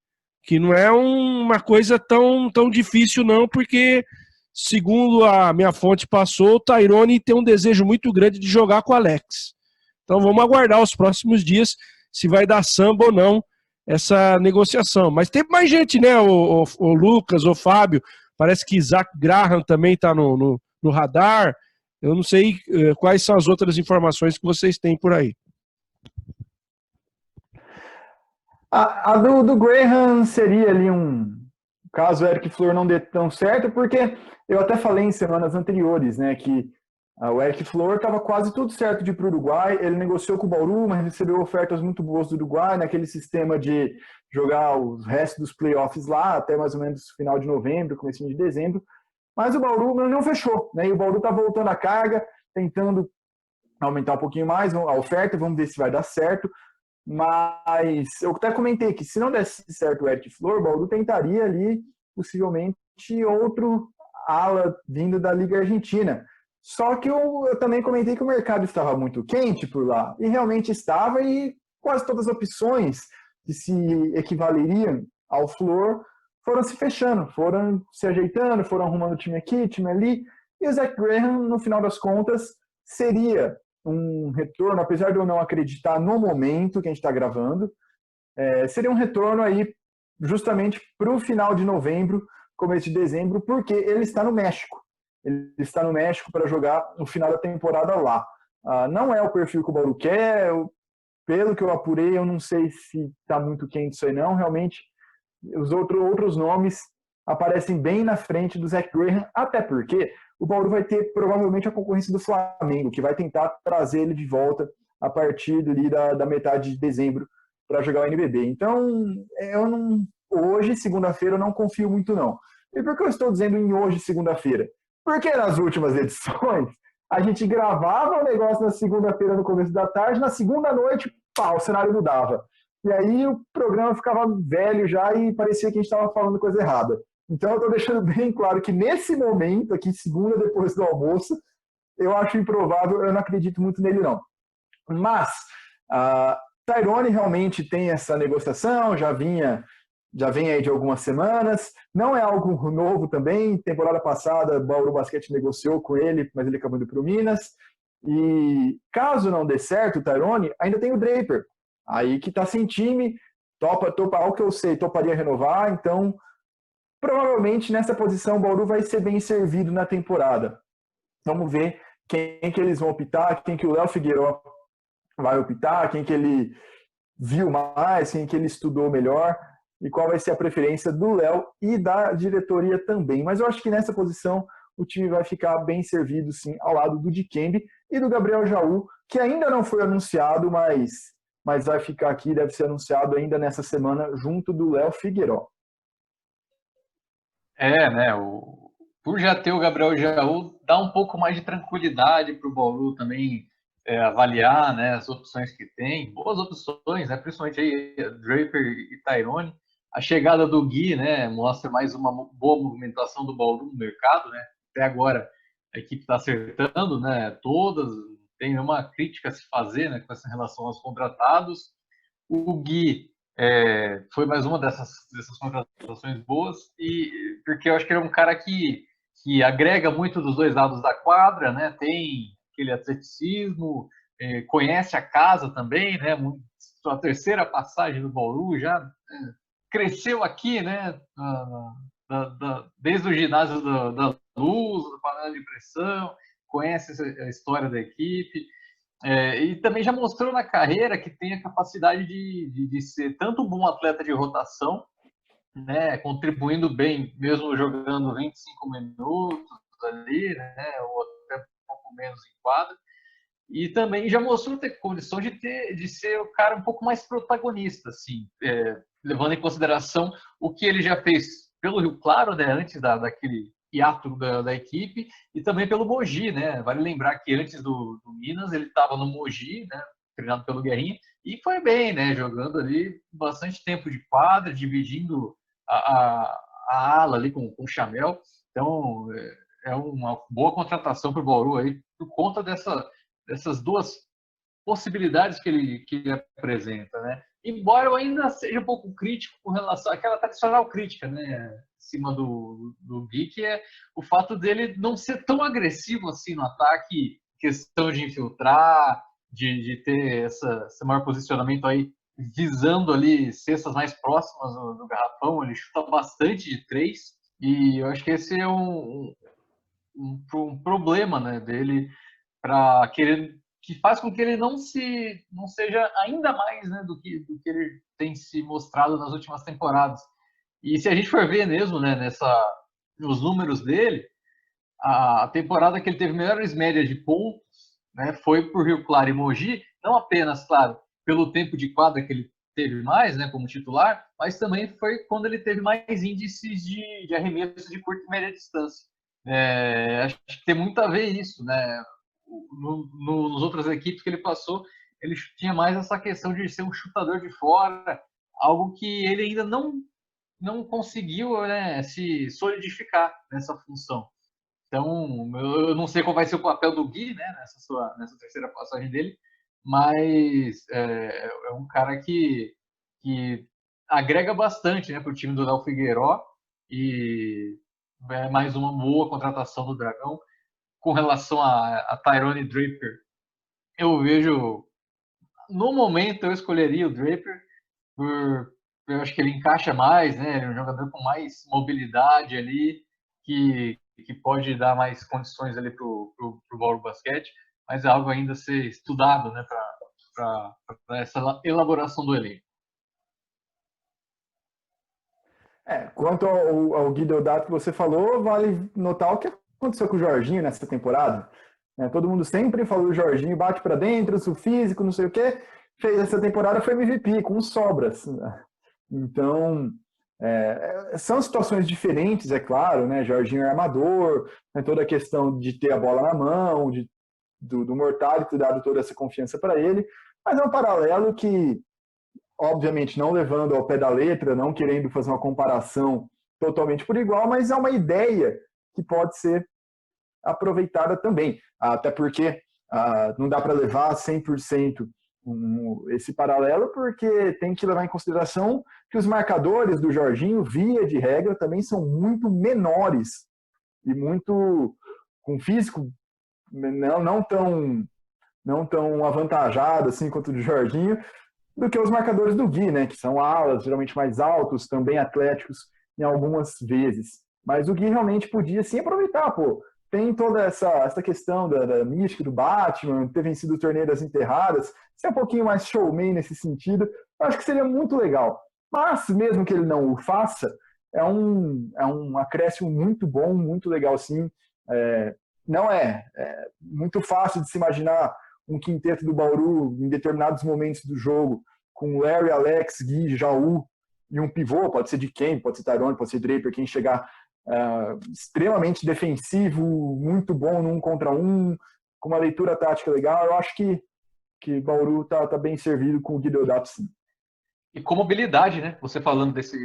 que não é uma coisa tão difícil não, porque segundo a minha fonte passou, o Tyrone tem um desejo muito grande de jogar com o Alex. Então vamos aguardar os próximos dias se vai dar samba ou não essa negociação. Mas tem mais gente, né? O Lucas, o Fábio, parece que Isaac Graham também está no radar. Eu não sei quais são as outras informações que vocês têm por aí. A do Graham seria ali caso o Eric Flor não dê tão certo, porque eu até falei em semanas anteriores, né, que o Eric Flor estava quase tudo certo de ir para o Uruguai, ele negociou com o Bauru, mas recebeu ofertas muito boas do Uruguai, naquele sistema de jogar os restos dos playoffs lá, até mais ou menos final de novembro, começo de dezembro, mas o Bauru não fechou, né, e o Bauru está voltando a carga, tentando aumentar um pouquinho mais a oferta, vamos ver se vai dar certo. Mas eu até comentei que se não desse certo o Eric Flor, o Bauru tentaria ali, possivelmente, outro ala vindo da Liga Argentina. Só que eu também comentei que o mercado estava muito quente por lá, e realmente estava, e quase todas as opções que se equivaleriam ao Flor foram se fechando, foram se ajeitando, foram arrumando time aqui, time ali, e o Zach Graham, no final das contas, seria um retorno, apesar de eu não acreditar no momento que a gente está gravando, seria um retorno aí justamente para o final de novembro, começo de dezembro, porque ele está no México. Ele está no México para jogar no final da temporada lá. Não é o perfil que o Bauru quer, pelo que eu apurei, eu não sei se está muito quente isso aí não, realmente os outros nomes aparecem bem na frente do Zach Graham, até porque o Bauru vai ter provavelmente a concorrência do Flamengo, que vai tentar trazer ele de volta a partir ali da metade de dezembro para jogar o NBB. Então, hoje, segunda-feira, eu não confio muito não. E por que eu estou dizendo em hoje, segunda-feira? Porque nas últimas edições, a gente gravava o negócio na segunda-feira no começo da tarde, na segunda noite, o cenário mudava. E aí o programa ficava velho já e parecia que a gente estava falando coisa errada. Então eu estou deixando bem claro que nesse momento, aqui segunda depois do almoço, eu acho improvável, eu não acredito muito nele não. Mas Tyrone realmente tem essa negociação, já vem aí de algumas semanas, não é algo novo também, temporada passada o Bauru Basquete negociou com ele, mas ele acabou indo para o Minas, e caso não dê certo o Tyrone, ainda tem o Draper, aí que está sem time, topa, ao que eu sei, toparia renovar, então provavelmente nessa posição o Bauru vai ser bem servido na temporada. Vamos ver quem que eles vão optar, quem que o Léo Figueiró vai optar, quem que ele viu mais, quem que ele estudou melhor e qual vai ser a preferência do Léo e da diretoria também. Mas eu acho que nessa posição o time vai ficar bem servido, sim, ao lado do Dikembe e do Gabriel Jaú, que ainda não foi anunciado, mas vai ficar aqui, deve ser anunciado ainda nessa semana, junto do Léo Figueiró. Né? Por já ter o Gabriel Jaú, dá um pouco mais de tranquilidade para o Bauru também avaliar, né, as opções que tem. Boas opções, né, principalmente aí Draper e Tyrone. A chegada do Gui, né, mostra mais uma boa movimentação do Bauru no mercado, né? Até agora a equipe está acertando, né, todas, tem uma crítica a se fazer, né, com essa relação aos contratados. O Gui foi mais uma dessas contratações boas, e porque eu acho que ele é um cara que agrega muito dos dois lados da quadra, né? Tem aquele atleticismo, conhece a casa também, né? Sua terceira passagem no Bauru, já cresceu aqui, né? Desde o ginásio da Luz, do panela de pressão, conhece a história da equipe. E também já mostrou na carreira que tem a capacidade de ser tanto um bom atleta de rotação, né, contribuindo bem, mesmo jogando 25 minutos ali, né, ou até um pouco menos em quadra, e também já mostrou ter condição de ser o cara um pouco mais protagonista, assim, levando em consideração o que ele já fez pelo Rio Claro, né, antes daquele hiato da equipe, e também pelo Mogi, né? Vale lembrar que antes do Minas ele estava no Mogi, né, treinado pelo Guerrinha, e foi bem, né, jogando ali bastante tempo de quadra, dividindo a ala ali com o Chamel. Então é uma boa contratação para o Bauru aí, por conta dessas duas possibilidades que ele apresenta, né? Embora eu ainda seja um pouco crítico com relação àquela tradicional crítica, né, em cima do Gui, que é o fato dele não ser tão agressivo assim no ataque, questão de infiltrar, de ter esse maior posicionamento aí, visando ali cestas mais próximas do garrafão. Ele chuta bastante de 3, e eu acho que esse é um problema, né, dele, para querer, que faz com que ele não seja ainda mais, né, do que ele tem se mostrado nas últimas temporadas. E se a gente for ver mesmo, né, nos números dele, a temporada que ele teve melhores médias de pontos, né, foi por Rio Claro e Mogi, não apenas, claro, pelo tempo de quadra que ele teve mais, né, como titular, mas também foi quando ele teve mais índices de arremesso de curta e média distância. Acho que tem muito a ver isso, né? Nos outras equipes que ele passou, ele tinha mais essa questão de ser um chutador de fora, algo que ele ainda não conseguiu, né, se solidificar nessa função. Então, eu não sei qual vai ser o papel do Gui, né, nessa terceira passagem dele, mas é um cara que agrega bastante, né, para o time do Léo Figueiró, e é mais uma boa contratação do Dragão. Com relação a Tyrone Draper, eu vejo, no momento eu escolheria o Draper, eu acho que ele encaixa mais, né? Ele é um jogador com mais mobilidade ali, que pode dar mais condições ali pro Bauru Basquete, mas é algo ainda a ser estudado, né, para essa elaboração do elenco. Quanto ao Gui Deodato que você falou, vale notar o que aconteceu com o Jorginho nessa temporada. Todo mundo sempre falou: o Jorginho bate para dentro, o físico, não sei o quê. Fez essa temporada, foi MVP, com sobras. Então, são situações diferentes, é claro, né? Jorginho é armador, toda a questão de ter a bola na mão, do Mortari ter dado toda essa confiança para ele, mas é um paralelo que, obviamente, não levando ao pé da letra, não querendo fazer uma comparação totalmente por igual, mas é uma ideia que pode ser aproveitada também. Até porque não dá para levar 100% esse paralelo, porque tem que levar em consideração que os marcadores do Jorginho, via de regra, também são muito menores e muito com físico não tão avantajado assim quanto o do Jorginho, do que os marcadores do Gui, né, que são alas, geralmente mais altos, também atléticos em algumas vezes. Mas o Gui realmente podia sim aproveitar, pô. Tem toda essa questão da mística do Batman, ter vencido o torneio das enterradas, ser um pouquinho mais showman nesse sentido, eu acho que seria muito legal. Mas, mesmo que ele não o faça, é um acréscimo muito bom, muito legal, sim. Não é muito fácil de se imaginar um quinteto do Bauru em determinados momentos do jogo, com Larry, Alex, Gui, Jaú e um pivô, pode ser de quem, pode ser Tyrone, pode ser Draper, quem chegar extremamente defensivo, muito bom no 1 contra 1, com uma leitura tática legal. Eu acho que Bauru tá bem servido com o Gui Deodato, sim. E com mobilidade, né? Você falando desse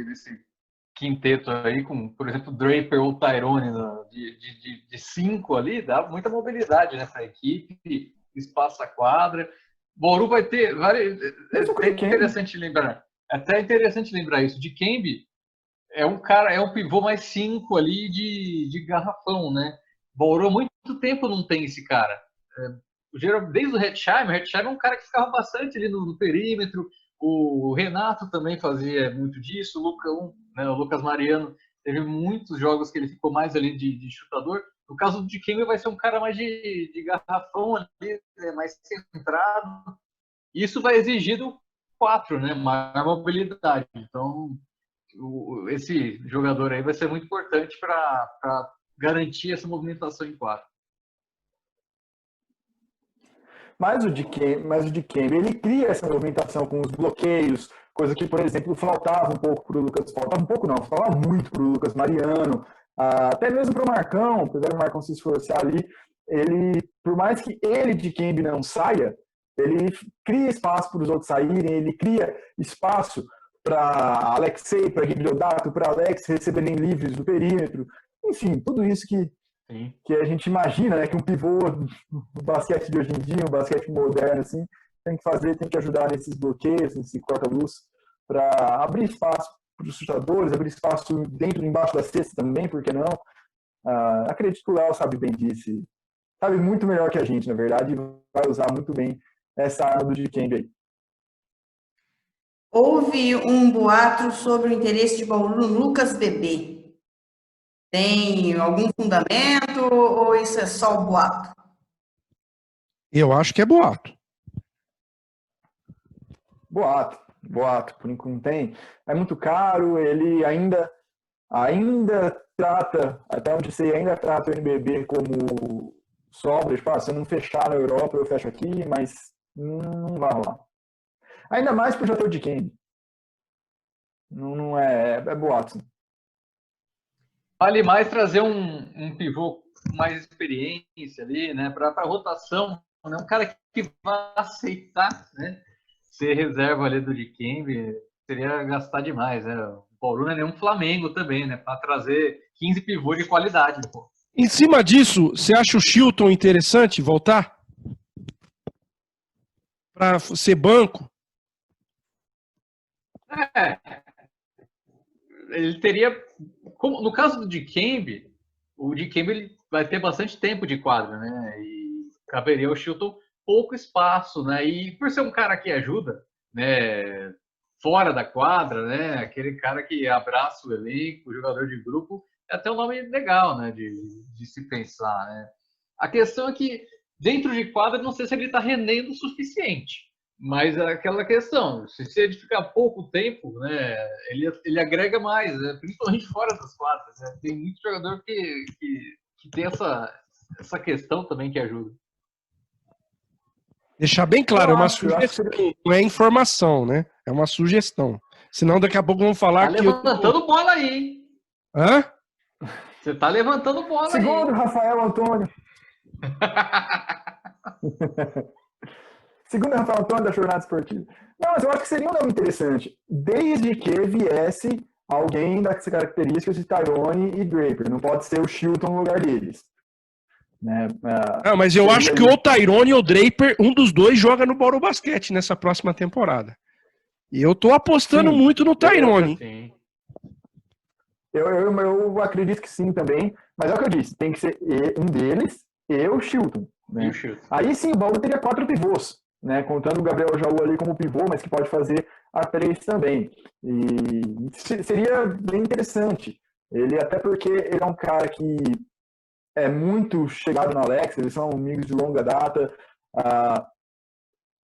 quinteto aí, com, por exemplo, Draper ou Tyrone de 5 ali, dá muita mobilidade, né, para a equipe, espaço a quadra. Bauru vai ter várias. Até interessante lembrar isso. Dikembe é um cara, é um pivô mais 5 ali de garrafão, né? Bauru há muito tempo não tem esse cara. Desde o Hetzheimer é um cara que ficava bastante ali no perímetro. O Renato também fazia muito disso. O Lucas Mariano teve muitos jogos que ele ficou mais ali de chutador. No caso do Dikembe vai ser um cara mais de garrafão ali, mais centrado. Isso vai exigir do 4, né? Maior mobilidade. Então, esse jogador aí vai ser muito importante para garantir essa movimentação em 4. Mas o Dikembe, ele cria essa movimentação com os bloqueios, coisa que, por exemplo, faltava um pouco para o Lucas, faltava muito para o Lucas Mariano, até mesmo para o Marcão, apesar do Marcão se esforçar ali, ele, por mais que ele, Dikembe, não saia, ele cria espaço para os outros saírem, ele cria espaço para Alexei, para Gui Deodato, para Alex receberem livres do perímetro, enfim, tudo isso que a gente imagina, né, que um pivô no basquete de hoje em dia, um basquete moderno, assim, tem que ajudar nesses bloqueios, nesse corta-luz, para abrir espaço para os chutadores, abrir espaço dentro e embaixo da cesta também, por que não? Acredito que o Léo sabe bem disso, sabe muito melhor que a gente, na verdade, e vai usar muito bem essa arma do Dikembe aí. Houve um boato sobre o interesse de Bauru no Lucas Bebê. Tem algum fundamento ou isso é só boato? Eu acho que é boato. Boato, por enquanto não tem. É muito caro, ele ainda trata, até onde sei, ainda trata o NBB como sobra. Tipo, se eu não fechar na Europa, eu fecho aqui, mas não vai rolar. Ainda mais pro jogador de Dikembe. Não é boato. Vale mais trazer um pivô com mais experiência ali, né, para rotação, né, um cara que vai aceitar, né, ser reserva ali do Dikembe, seria gastar demais, né? O Bauru não é nenhum Flamengo também, né, para trazer 15 pivôs de qualidade, pô. Em cima disso, você acha o Chilton interessante voltar? Para ser banco? Ele teria, no caso do Dikembe, o Dikembe ele vai ter bastante tempo de quadra, né? E caberia ao Chilton pouco espaço, né? E por ser um cara que ajuda, né? Fora da quadra, né? Aquele cara que abraça o elenco, o jogador de grupo, é até um nome legal, né? De se pensar, né? A questão é que dentro de quadra, não sei se ele está rendendo o suficiente. Mas é aquela questão, se ele ficar pouco tempo, né, ele agrega mais, né, principalmente fora das quadras. Né? Tem muito jogador que tem essa questão também que ajuda. Deixar bem claro, é uma sugestão, não é informação, né? É uma sugestão. Senão daqui a pouco vão falar tá levantando bola aí, hein? Hã? Você tá levantando bola aí. Segundo Rafael Antônio. Segundo Rafael Antônio da Jornada Esportiva. Não, mas eu acho que seria um nome interessante. Desde que viesse alguém das características de Tyrone e Draper. Não pode ser o Chilton no lugar deles. né? Não, mas eu acho que ou o Tyrone ou o Draper, um dos dois joga no Bauru Basquete nessa próxima temporada. E eu tô apostando muito no Tyrone. Sim. Eu acredito que sim também, mas é o que eu disse, tem que ser um deles e o Chilton. Né? Aí sim, o Bauru teria 4 pivôs, né? Contando o Gabriel Jaú ali como pivô, mas que pode fazer a 3 também. E seria bem interessante. Ele, até porque ele é um cara que é muito chegado no Alex, eles são amigos de longa data.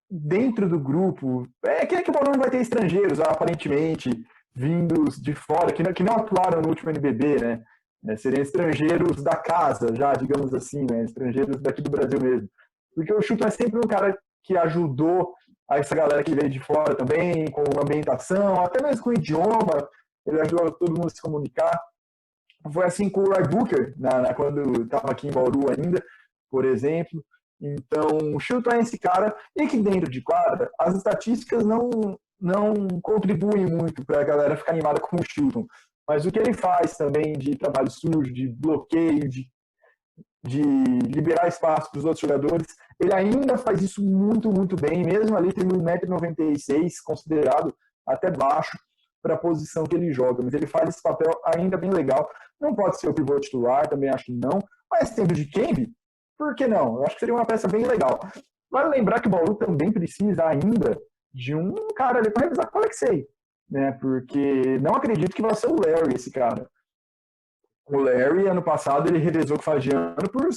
Dentro do grupo, que o Bauru não vai ter estrangeiros, aparentemente, vindos de fora, que não atuaram no último NBB, né? Seriam estrangeiros da casa, já, digamos assim, né? Estrangeiros daqui do Brasil mesmo. Porque o Chilton é sempre um cara que ajudou essa galera que veio de fora também, com ambientação, até mesmo com o idioma, ele ajudou todo mundo a se comunicar. Foi assim com o Ray Booker, quando estava aqui em Bauru ainda, por exemplo. Então, o Chilton é esse cara, e que dentro de quadra, as estatísticas não contribuem muito para a galera ficar animada com o Chilton. Mas o que ele faz também de trabalho sujo, de bloqueio, de liberar espaço para os outros jogadores, ele ainda faz isso muito, muito bem, mesmo ali tendo 1,96 m, considerado até baixo para a posição que ele joga. Mas ele faz esse papel ainda bem legal. Não pode ser o pivô titular, também acho que não. Mas tendo de Kembe, por que não? Eu acho que seria uma peça bem legal. Vale lembrar que o Bauru também precisa ainda de um cara ali para revisar com o Alexei, né? Porque não acredito que vai ser o Larry esse cara. O Larry, ano passado, ele revezou com o Fagiano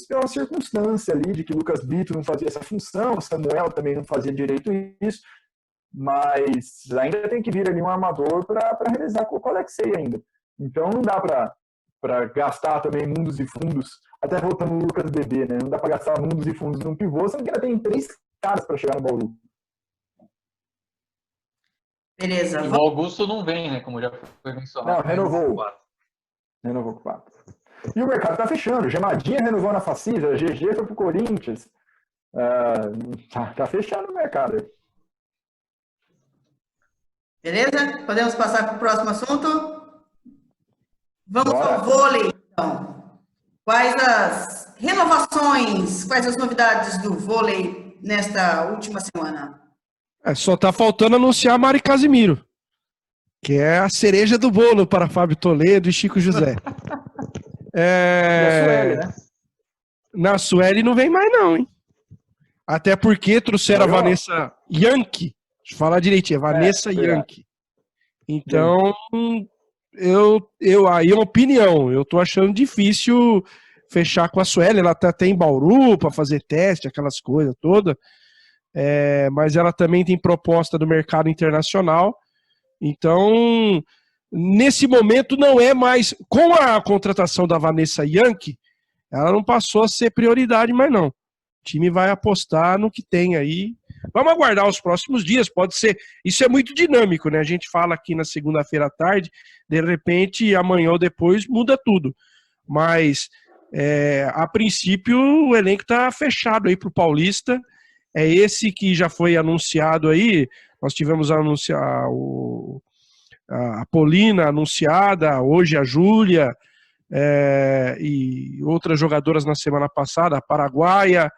pela circunstância ali de que Lucas Bito não fazia essa função, o Samuel também não fazia direito isso, mas ainda tem que vir ali um armador para revezar com o Alexei ainda. Então não dá para gastar também mundos e fundos, até voltando no Lucas Bebê, né? Não dá para gastar mundos e fundos num pivô, sendo que ainda tem 3 caras para chegar no Bauru. Beleza. E o Augusto não vem, né? Como já foi mencionado. Não, renovou com 4. E o mercado tá fechando. Gemadinha renovou na Facisa, GG foi pro Corinthians. Tá fechando o mercado. Beleza? Podemos passar para o próximo assunto? Vamos Bora. ao vôlei, então. Quais as renovações, quais as novidades do vôlei nesta última semana? Só tá faltando anunciar a Mari Casimiro, que é a cereja do bolo para Fábio Toledo e Chico José. E a Sueli, né? Na Sueli não vem mais não, hein? Até porque trouxeram a Vanessa Yankee. Deixa eu falar direitinho, é Vanessa Yankee. Então, aí é uma opinião. Eu tô achando difícil fechar com a Sueli. Ela tá até em Bauru para fazer teste, aquelas coisas todas. Mas ela também tem proposta do mercado internacional. Então, nesse momento não é mais, com a contratação da Vanessa Yankee, ela não passou a ser prioridade mais não. O time vai apostar no que tem aí. Vamos aguardar os próximos dias, pode ser, isso é muito dinâmico, né? A gente fala aqui na segunda-feira à tarde, de repente amanhã ou depois muda tudo. Mas a princípio o elenco está fechado aí para o Paulista. É esse que já foi anunciado aí. Nós tivemos a Polina anunciada, hoje a Júlia, e outras jogadoras na semana passada, a paraguaia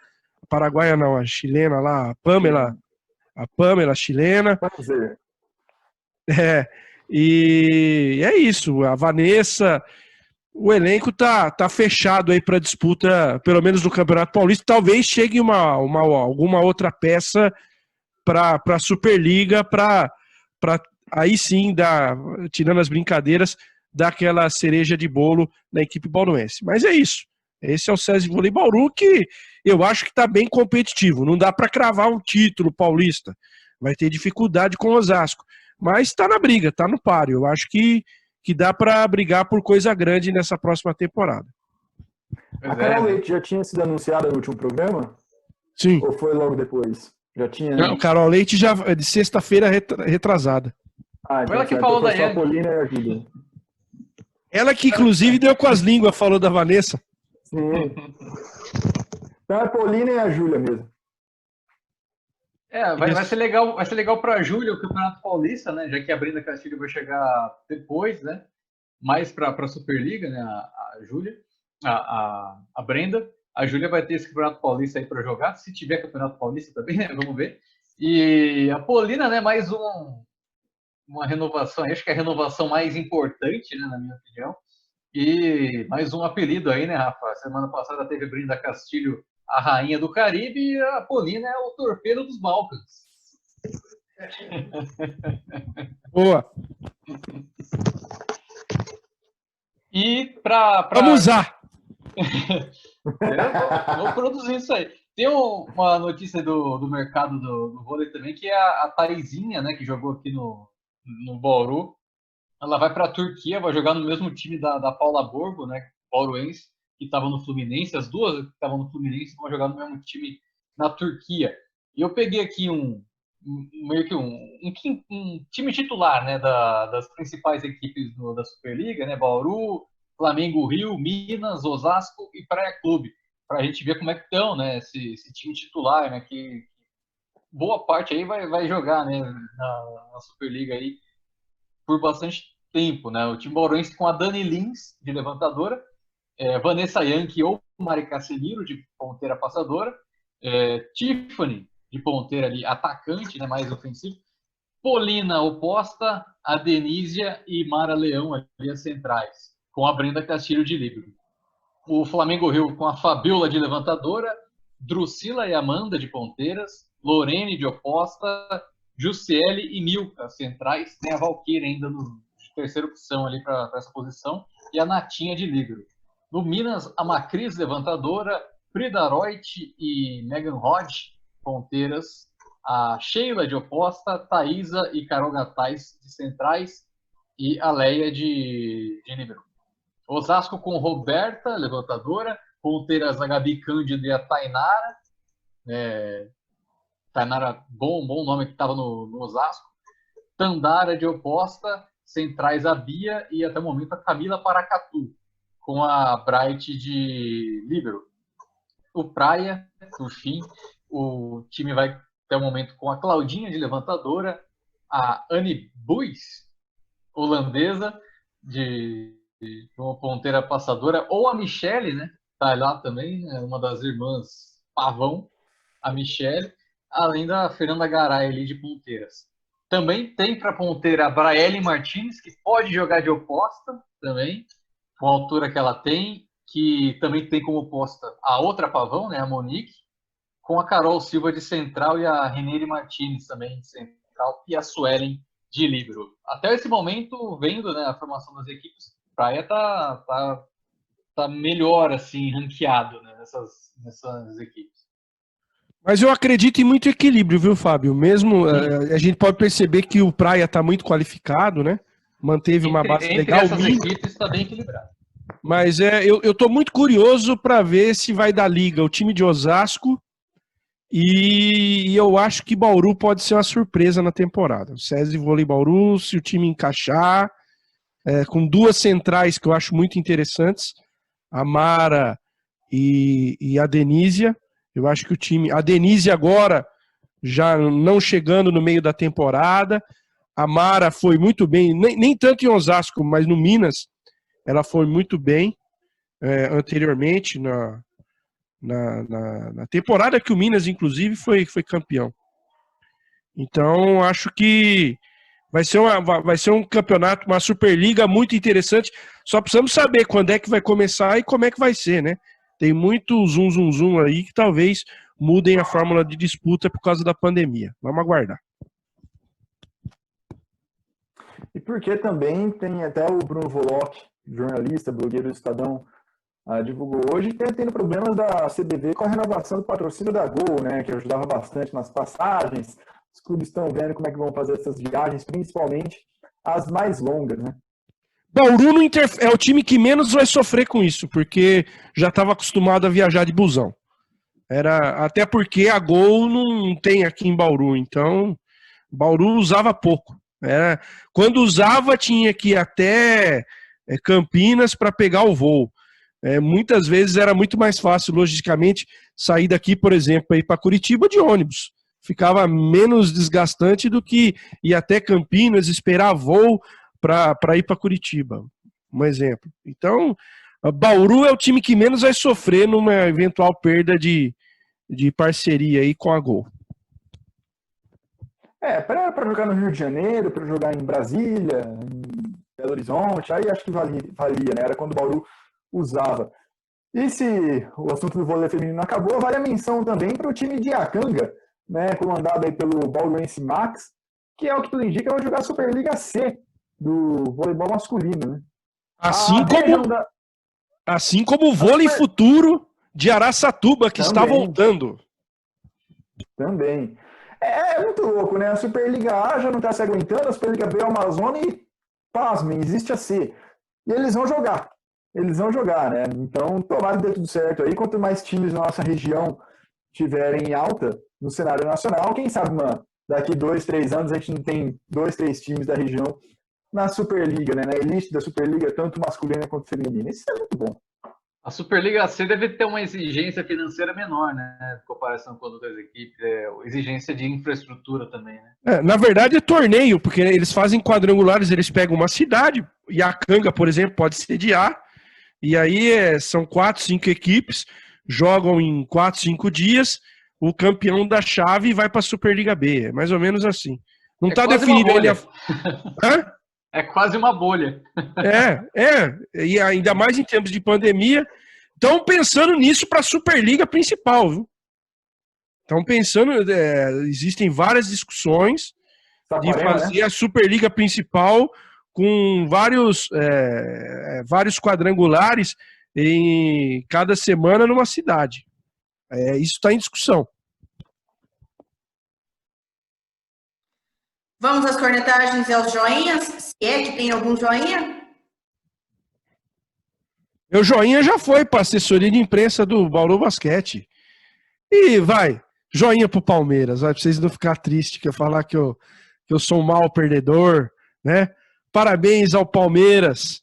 não, a chilena lá, a Pamela chilena. E é isso, a Vanessa, o elenco tá fechado aí para disputa, pelo menos no Campeonato Paulista. Talvez chegue alguma outra peça para a Superliga, para aí sim, tirando as brincadeiras, dar aquela cereja de bolo na equipe bauruense. Mas é isso. Esse é o SESI Vôlei Bauru, que eu acho que está bem competitivo. Não dá para cravar um título paulista. Vai ter dificuldade com o Osasco. Mas está na briga, está no páreo. Eu acho que dá para brigar por coisa grande nessa próxima temporada. A Carol Leite já tinha sido anunciada no último programa? Sim. Ou foi logo depois? Já tinha. Não, Carol Leite já é de sexta-feira retrasada. Então ela que falou da Yankee. Polina e a Júlia. Ela que inclusive deu com as línguas, falou da Vanessa. Sim. Então é a Polina e a Júlia mesmo. Vai ser legal para a Júlia o Campeonato Paulista, né? Já que a Brenda Castilho vai chegar depois, né? Mais para a Superliga, né? A Júlia, a Brenda. A Júlia vai ter esse Campeonato Paulista aí para jogar, se tiver Campeonato Paulista também, né? Vamos ver. E a Polina, né? Mais uma renovação, acho que é a renovação mais importante, né, na minha opinião. E mais um apelido aí, né, Rafa? Semana passada teve Brenda Castilho, a rainha do Caribe, e a Polina é o torpedo dos Balcãs. Boa. E para Vamos usar. Eu vou produzir isso aí. Tem uma notícia do mercado do vôlei também, que é a Thaisinha, né, que jogou aqui no Bauru. Ela vai para a Turquia, vai jogar no mesmo time da Paula Borgo, né, bauruense, que estava no Fluminense. As duas que estavam no Fluminense vão jogar no mesmo time na Turquia. E eu peguei aqui meio que um time titular, né, das principais equipes da Superliga, né, Bauru, Flamengo, Rio, Minas, Osasco e Praia Clube, para a gente ver como é que estão, né, esse time titular, né, que boa parte aí vai jogar, né, na Superliga aí por bastante tempo, né. O time bauruense com a Dani Lins, de levantadora, Vanessa Yankee ou Mari Casemiro, de ponteira passadora, Tiffany, de ponteira ali, atacante, né, mais ofensivo, Polina oposta, a Denísia e Mara Leão ali as centrais, com a Brenda Castilho de líbero. O Flamengo Rio com a Fabiola de levantadora, Drusila e Amanda de ponteiras, Lorene de oposta, Jussiele e Milka centrais, tem a Valquíria ainda de terceira opção ali para essa posição, e a Natinha de líbero. No Minas, a Macris levantadora, Frida Reut e Megan Hodge ponteiras, a Sheila de oposta, Thaisa e Carol Gattais de centrais e a Leia de líbero. Osasco com Roberta, levantadora, ponteiras a Gabi Cândido e a Tainara. Tainara, bom nome que estava no Osasco. Tandara de oposta, centrais a Bia e até o momento a Camila Paracatu, com a Bright de líbero. O Praia, por fim, o time vai até o momento com a Claudinha de levantadora, a Anne Buis, holandesa, de uma ponteira passadora, ou a Michele, né? Tá lá também, uma das irmãs Pavão, a Michele, além da Fernanda Garay ali de ponteiras. Também tem para ponteira a Braelle Martins, que pode jogar de oposta também, com a altura que ela tem, que também tem como oposta a outra Pavão, né? A Monique, com a Carol Silva de central e a Renere Martins também de central, e a Suelen de líbero. Até esse momento, vendo, né, a formação das equipes, Praia tá melhor, assim, ranqueado, né, nessas equipes. Mas eu acredito em muito equilíbrio, viu, Fábio? Mesmo a gente pode perceber que o Praia está muito qualificado, né? Manteve uma base legal. Entre essas equipes está bem equilibrado. Mas eu estou muito curioso para ver se vai dar liga o time de Osasco, e eu acho que Bauru pode ser uma surpresa na temporada. O SESI Vôlei Bauru, se o time encaixar, com duas centrais que eu acho muito interessantes, a Mara e a Denísia. Eu acho que o time... A Denísia agora, já não chegando no meio da temporada. A Mara foi muito bem, nem tanto em Osasco, mas no Minas, ela foi muito bem anteriormente, na temporada que o Minas, inclusive, foi campeão. Então, acho que vai ser um campeonato, uma Superliga muito interessante. Só precisamos saber quando é que vai começar e como é que vai ser, né? Tem muito zoom aí que talvez mudem a fórmula de disputa por causa da pandemia. Vamos aguardar. E porque também tem até o Bruno Voloch, jornalista, blogueiro do Estadão, divulgou hoje, tendo problemas da CBV com a renovação do patrocínio da Gol, né, que ajudava bastante nas passagens. Os clubes estão vendo como é que vão fazer essas viagens, principalmente as mais longas, né? Bauru é o time que menos vai sofrer com isso, porque já estava acostumado a viajar de busão. Até porque a Gol não tem aqui em Bauru, então Bauru usava pouco. Quando usava, tinha que ir até Campinas para pegar o voo. Muitas vezes era muito mais fácil, logicamente, sair daqui, por exemplo, para ir para Curitiba de ônibus. Ficava menos desgastante do que ir até Campinas, esperar voo para ir para Curitiba, um exemplo. Então, Bauru é o time que menos vai sofrer numa eventual perda de parceria aí com a Gol. Para jogar no Rio de Janeiro, para jogar em Brasília, em Belo Horizonte, aí acho que valia, né? Era quando o Bauru usava. E se o assunto do vôlei feminino acabou, vale a menção também para o time de Iacanga, né? Comandado aí pelo Bauruense Max, que é o que tudo indica, vai jogar a Superliga C do voleibol masculino, né? Assim como o vôlei futuro de Araçatuba, que está voltando. Também. É muito louco, né? A Superliga A já não está se aguentando, a Superliga B é uma zona e, pasmem, existe a C. E eles vão jogar. Né? Então, tomara que dê tudo certo aí. Quanto mais times na nossa região tiverem em alta no cenário nacional, quem sabe, daqui 2, 3 anos a gente não tem 2, 3 times da região na Superliga, né? Na elite da Superliga, tanto masculina quanto feminina. Isso é muito bom. A Superliga C deve ter uma exigência financeira menor, né? Em comparação com outras equipes. Exigência de infraestrutura também, né? Na verdade é torneio, porque eles fazem quadrangulares, eles pegam uma cidade, e a Canga, por exemplo, pode sediar, e aí são 4, 5 equipes, jogam em 4, 5 dias, o campeão da chave vai para a Superliga B. É mais ou menos assim. Não está definido ainda. Hã? É quase uma bolha. E ainda mais em tempos de pandemia. Estão pensando nisso para a Superliga principal, viu? Estão pensando, existem várias discussões de fazer, né, a Superliga principal com vários quadrangulares em cada semana numa cidade. Isso está em discussão. Vamos às cornetagens e aos joinhas, se é que tem algum joinha. Meu joinha já foi para a assessoria de imprensa do Bauru Basquete. E joinha pro Palmeiras, para vocês não ficar tristes, que eu falar que eu sou um mau perdedor, né? Parabéns ao Palmeiras,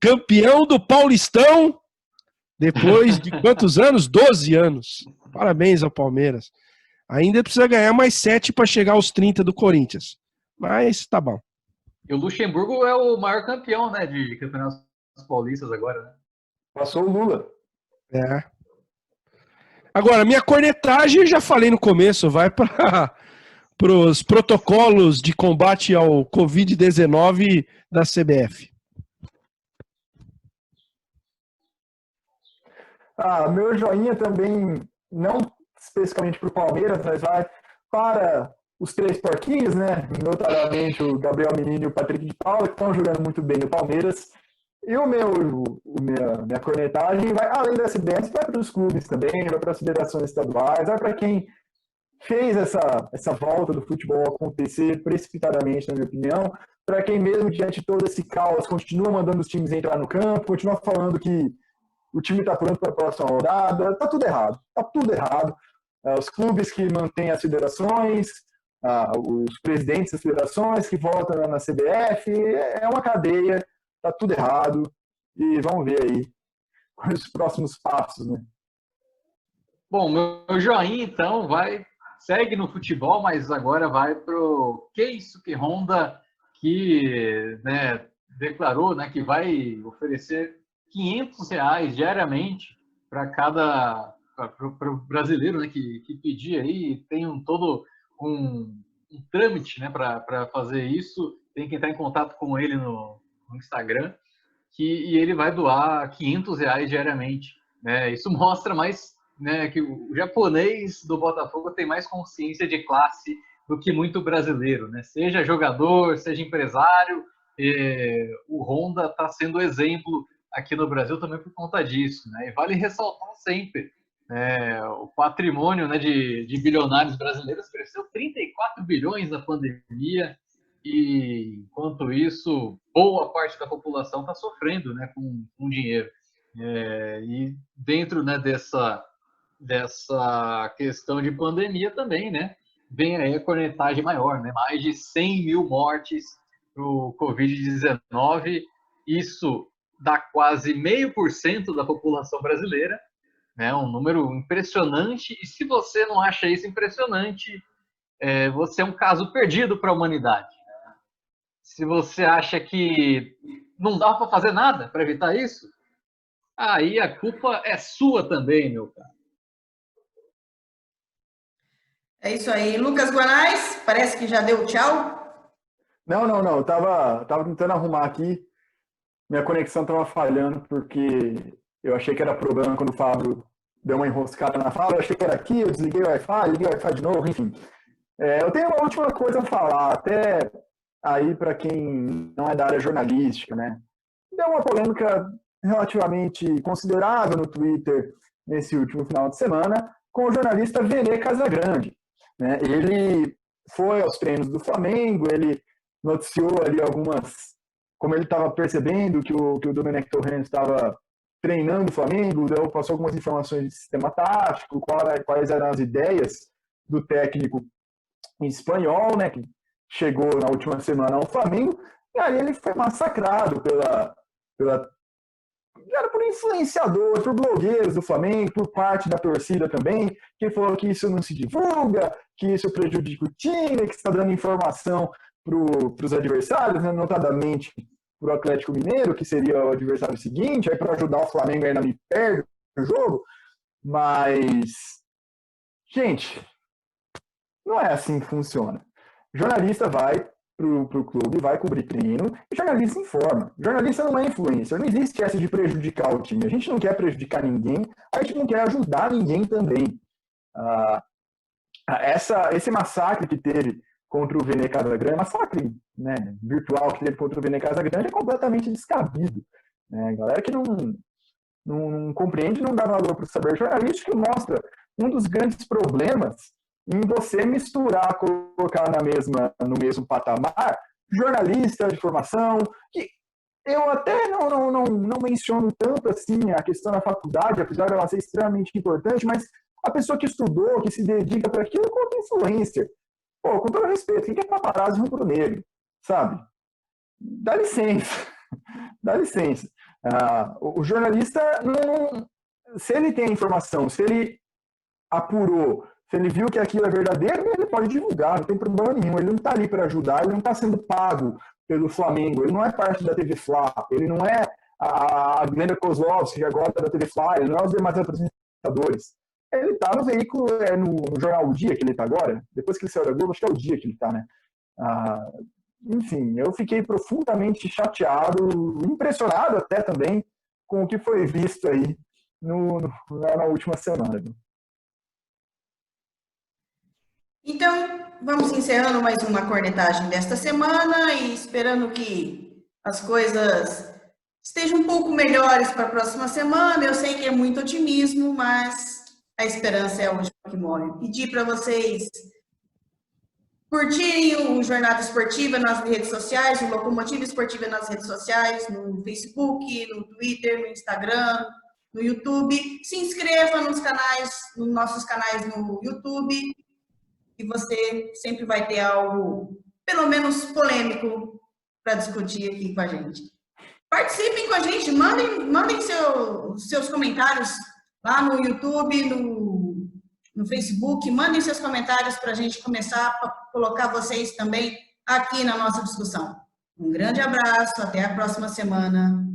campeão do Paulistão, depois de quantos anos? 12 anos. Parabéns ao Palmeiras. Ainda precisa ganhar mais 7 para chegar aos 30 do Corinthians. Mas tá bom. E o Luxemburgo é o maior campeão, né, de campeonatos paulistas agora, né? Passou o Lula. Agora, minha cornetagem, já falei no começo, vai para os protocolos de combate ao Covid-19 da CBF. Meu joinha também, não especificamente para o Palmeiras, mas vai para os 3 porquinhos, né? Notadamente o Gabriel Menino e o Patrick de Paula, que estão jogando muito bem no Palmeiras. E minha cornetagem vai, além da CBF, vai para os clubes também, vai para as federações estaduais, vai para quem fez essa volta do futebol acontecer precipitadamente, na minha opinião, para quem mesmo diante de todo esse caos continua mandando os times entrar no campo, continua falando que o time está pronto para a próxima rodada. Tá tudo errado. Os clubes que mantêm as federações, os presidentes das federações que votam na CBF, é uma cadeia, tá tudo errado. E vamos ver aí os próximos passos, né? Bom, meu joinha, então, segue no futebol, mas agora vai pro Keisuke Honda, que, né, declarou, né, que vai oferecer R$500 diariamente para o brasileiro, né, que pedir aí. Tem todo um trâmite, né, para fazer isso. Tem que entrar em contato com ele no Instagram, e ele vai doar R$500 diariamente, né? Isso mostra mais, né, que o japonês do Botafogo tem mais consciência de classe do que muito brasileiro, né? Seja jogador, seja empresário, o Honda está sendo exemplo aqui no Brasil também por conta disso, né? E vale ressaltar sempre, o patrimônio, né, de bilionários brasileiros cresceu 34 bilhões na pandemia, e enquanto isso, boa parte da população está sofrendo, né, com dinheiro. E dentro, né, dessa questão de pandemia também, né, vem aí a cornetagem maior, né? Mais de 100 mil mortes para o Covid-19. Isso dá quase 0,5% da população brasileira, né? Um número impressionante. E se você não acha isso impressionante, você é um caso perdido para a humanidade. Se você acha que não dá para fazer nada para evitar isso, aí a culpa é sua também, meu cara. É isso aí. Lucas Guanais, parece que já deu tchau. Não. Eu tava tentando arrumar aqui. Minha conexão estava falhando porque eu achei que era problema quando o Fábio deu uma enroscada na fala. Eu achei que era aqui, eu desliguei o Wi-Fi, liguei o Wi-Fi de novo, enfim. Eu tenho uma última coisa a falar, até aí para quem não é da área jornalística, né? Deu uma polêmica relativamente considerável no Twitter nesse último final de semana com o jornalista Vene Casagrande, né? Ele foi aos treinos do Flamengo, ele noticiou ali algumas, como ele estava percebendo que o Domenech Torrent estava treinando o Flamengo, passou algumas informações de sistema tático, quais eram as ideias do técnico espanhol, né, que chegou na última semana ao Flamengo, e aí ele foi massacrado por influenciadores, por blogueiros do Flamengo, por parte da torcida também, que falou que isso não se divulga, que isso prejudica o time, que está dando informação para os adversários, né, notadamente para o Atlético Mineiro, que seria o adversário seguinte, aí para ajudar o Flamengo ainda me perde o jogo, mas, gente, não é assim que funciona. O jornalista vai para o clube, vai cobrir treino, e o jornalista informa. O jornalista não é influencer, não existe essa de prejudicar o time. A gente não quer prejudicar ninguém, a gente não quer ajudar ninguém também. Esse massacre que teve contra o Vene Casagrande, massacre, né, virtual que teve contra o Vene Casagrande é completamente descabido. Né? Galera que não compreende, não dá valor para o saber jornalístico, mostra um dos grandes problemas em você misturar, colocar no mesmo patamar jornalista de formação, que eu até não menciono tanto assim a questão da faculdade, apesar de ela ser extremamente importante, mas a pessoa que estudou, que se dedica para aquilo, quanto influencer. Pô, com todo respeito, quem quer paparazzi rubro-negro, sabe? Dá licença. Dá licença. O jornalista, se ele tem a informação, se ele apurou, se ele viu que aquilo é verdadeiro, ele pode divulgar, não tem problema nenhum. Ele não está ali para ajudar, ele não está sendo pago pelo Flamengo, ele não é parte da TV Fla, ele não é a Glenda Kozlovski, agora da TV Fla, ele não é os demais apresentadores. Ele está no veículo, no jornal O Dia que ele está agora, depois que ele saiu da Globo, acho que é O Dia que ele está, né? Enfim, eu fiquei profundamente chateado, impressionado até também com o que foi visto aí na última semana. Então, vamos encerrando mais uma cornetagem desta semana e esperando que as coisas estejam um pouco melhores para a próxima semana. Eu sei que é muito otimismo, mas a esperança é a última que morre. Pedir para vocês curtirem o Jornada Esportiva nas redes sociais, o Locomotiva Esportiva nas redes sociais, no Facebook, no Twitter, no Instagram, no YouTube. Se inscreva nos nossos canais no YouTube, e você sempre vai ter algo, pelo menos polêmico, para discutir aqui com a gente. Participem com a gente, mandem seus comentários lá no YouTube, no Facebook, mandem seus comentários para a gente começar a colocar vocês também aqui na nossa discussão. Um grande abraço, até a próxima semana.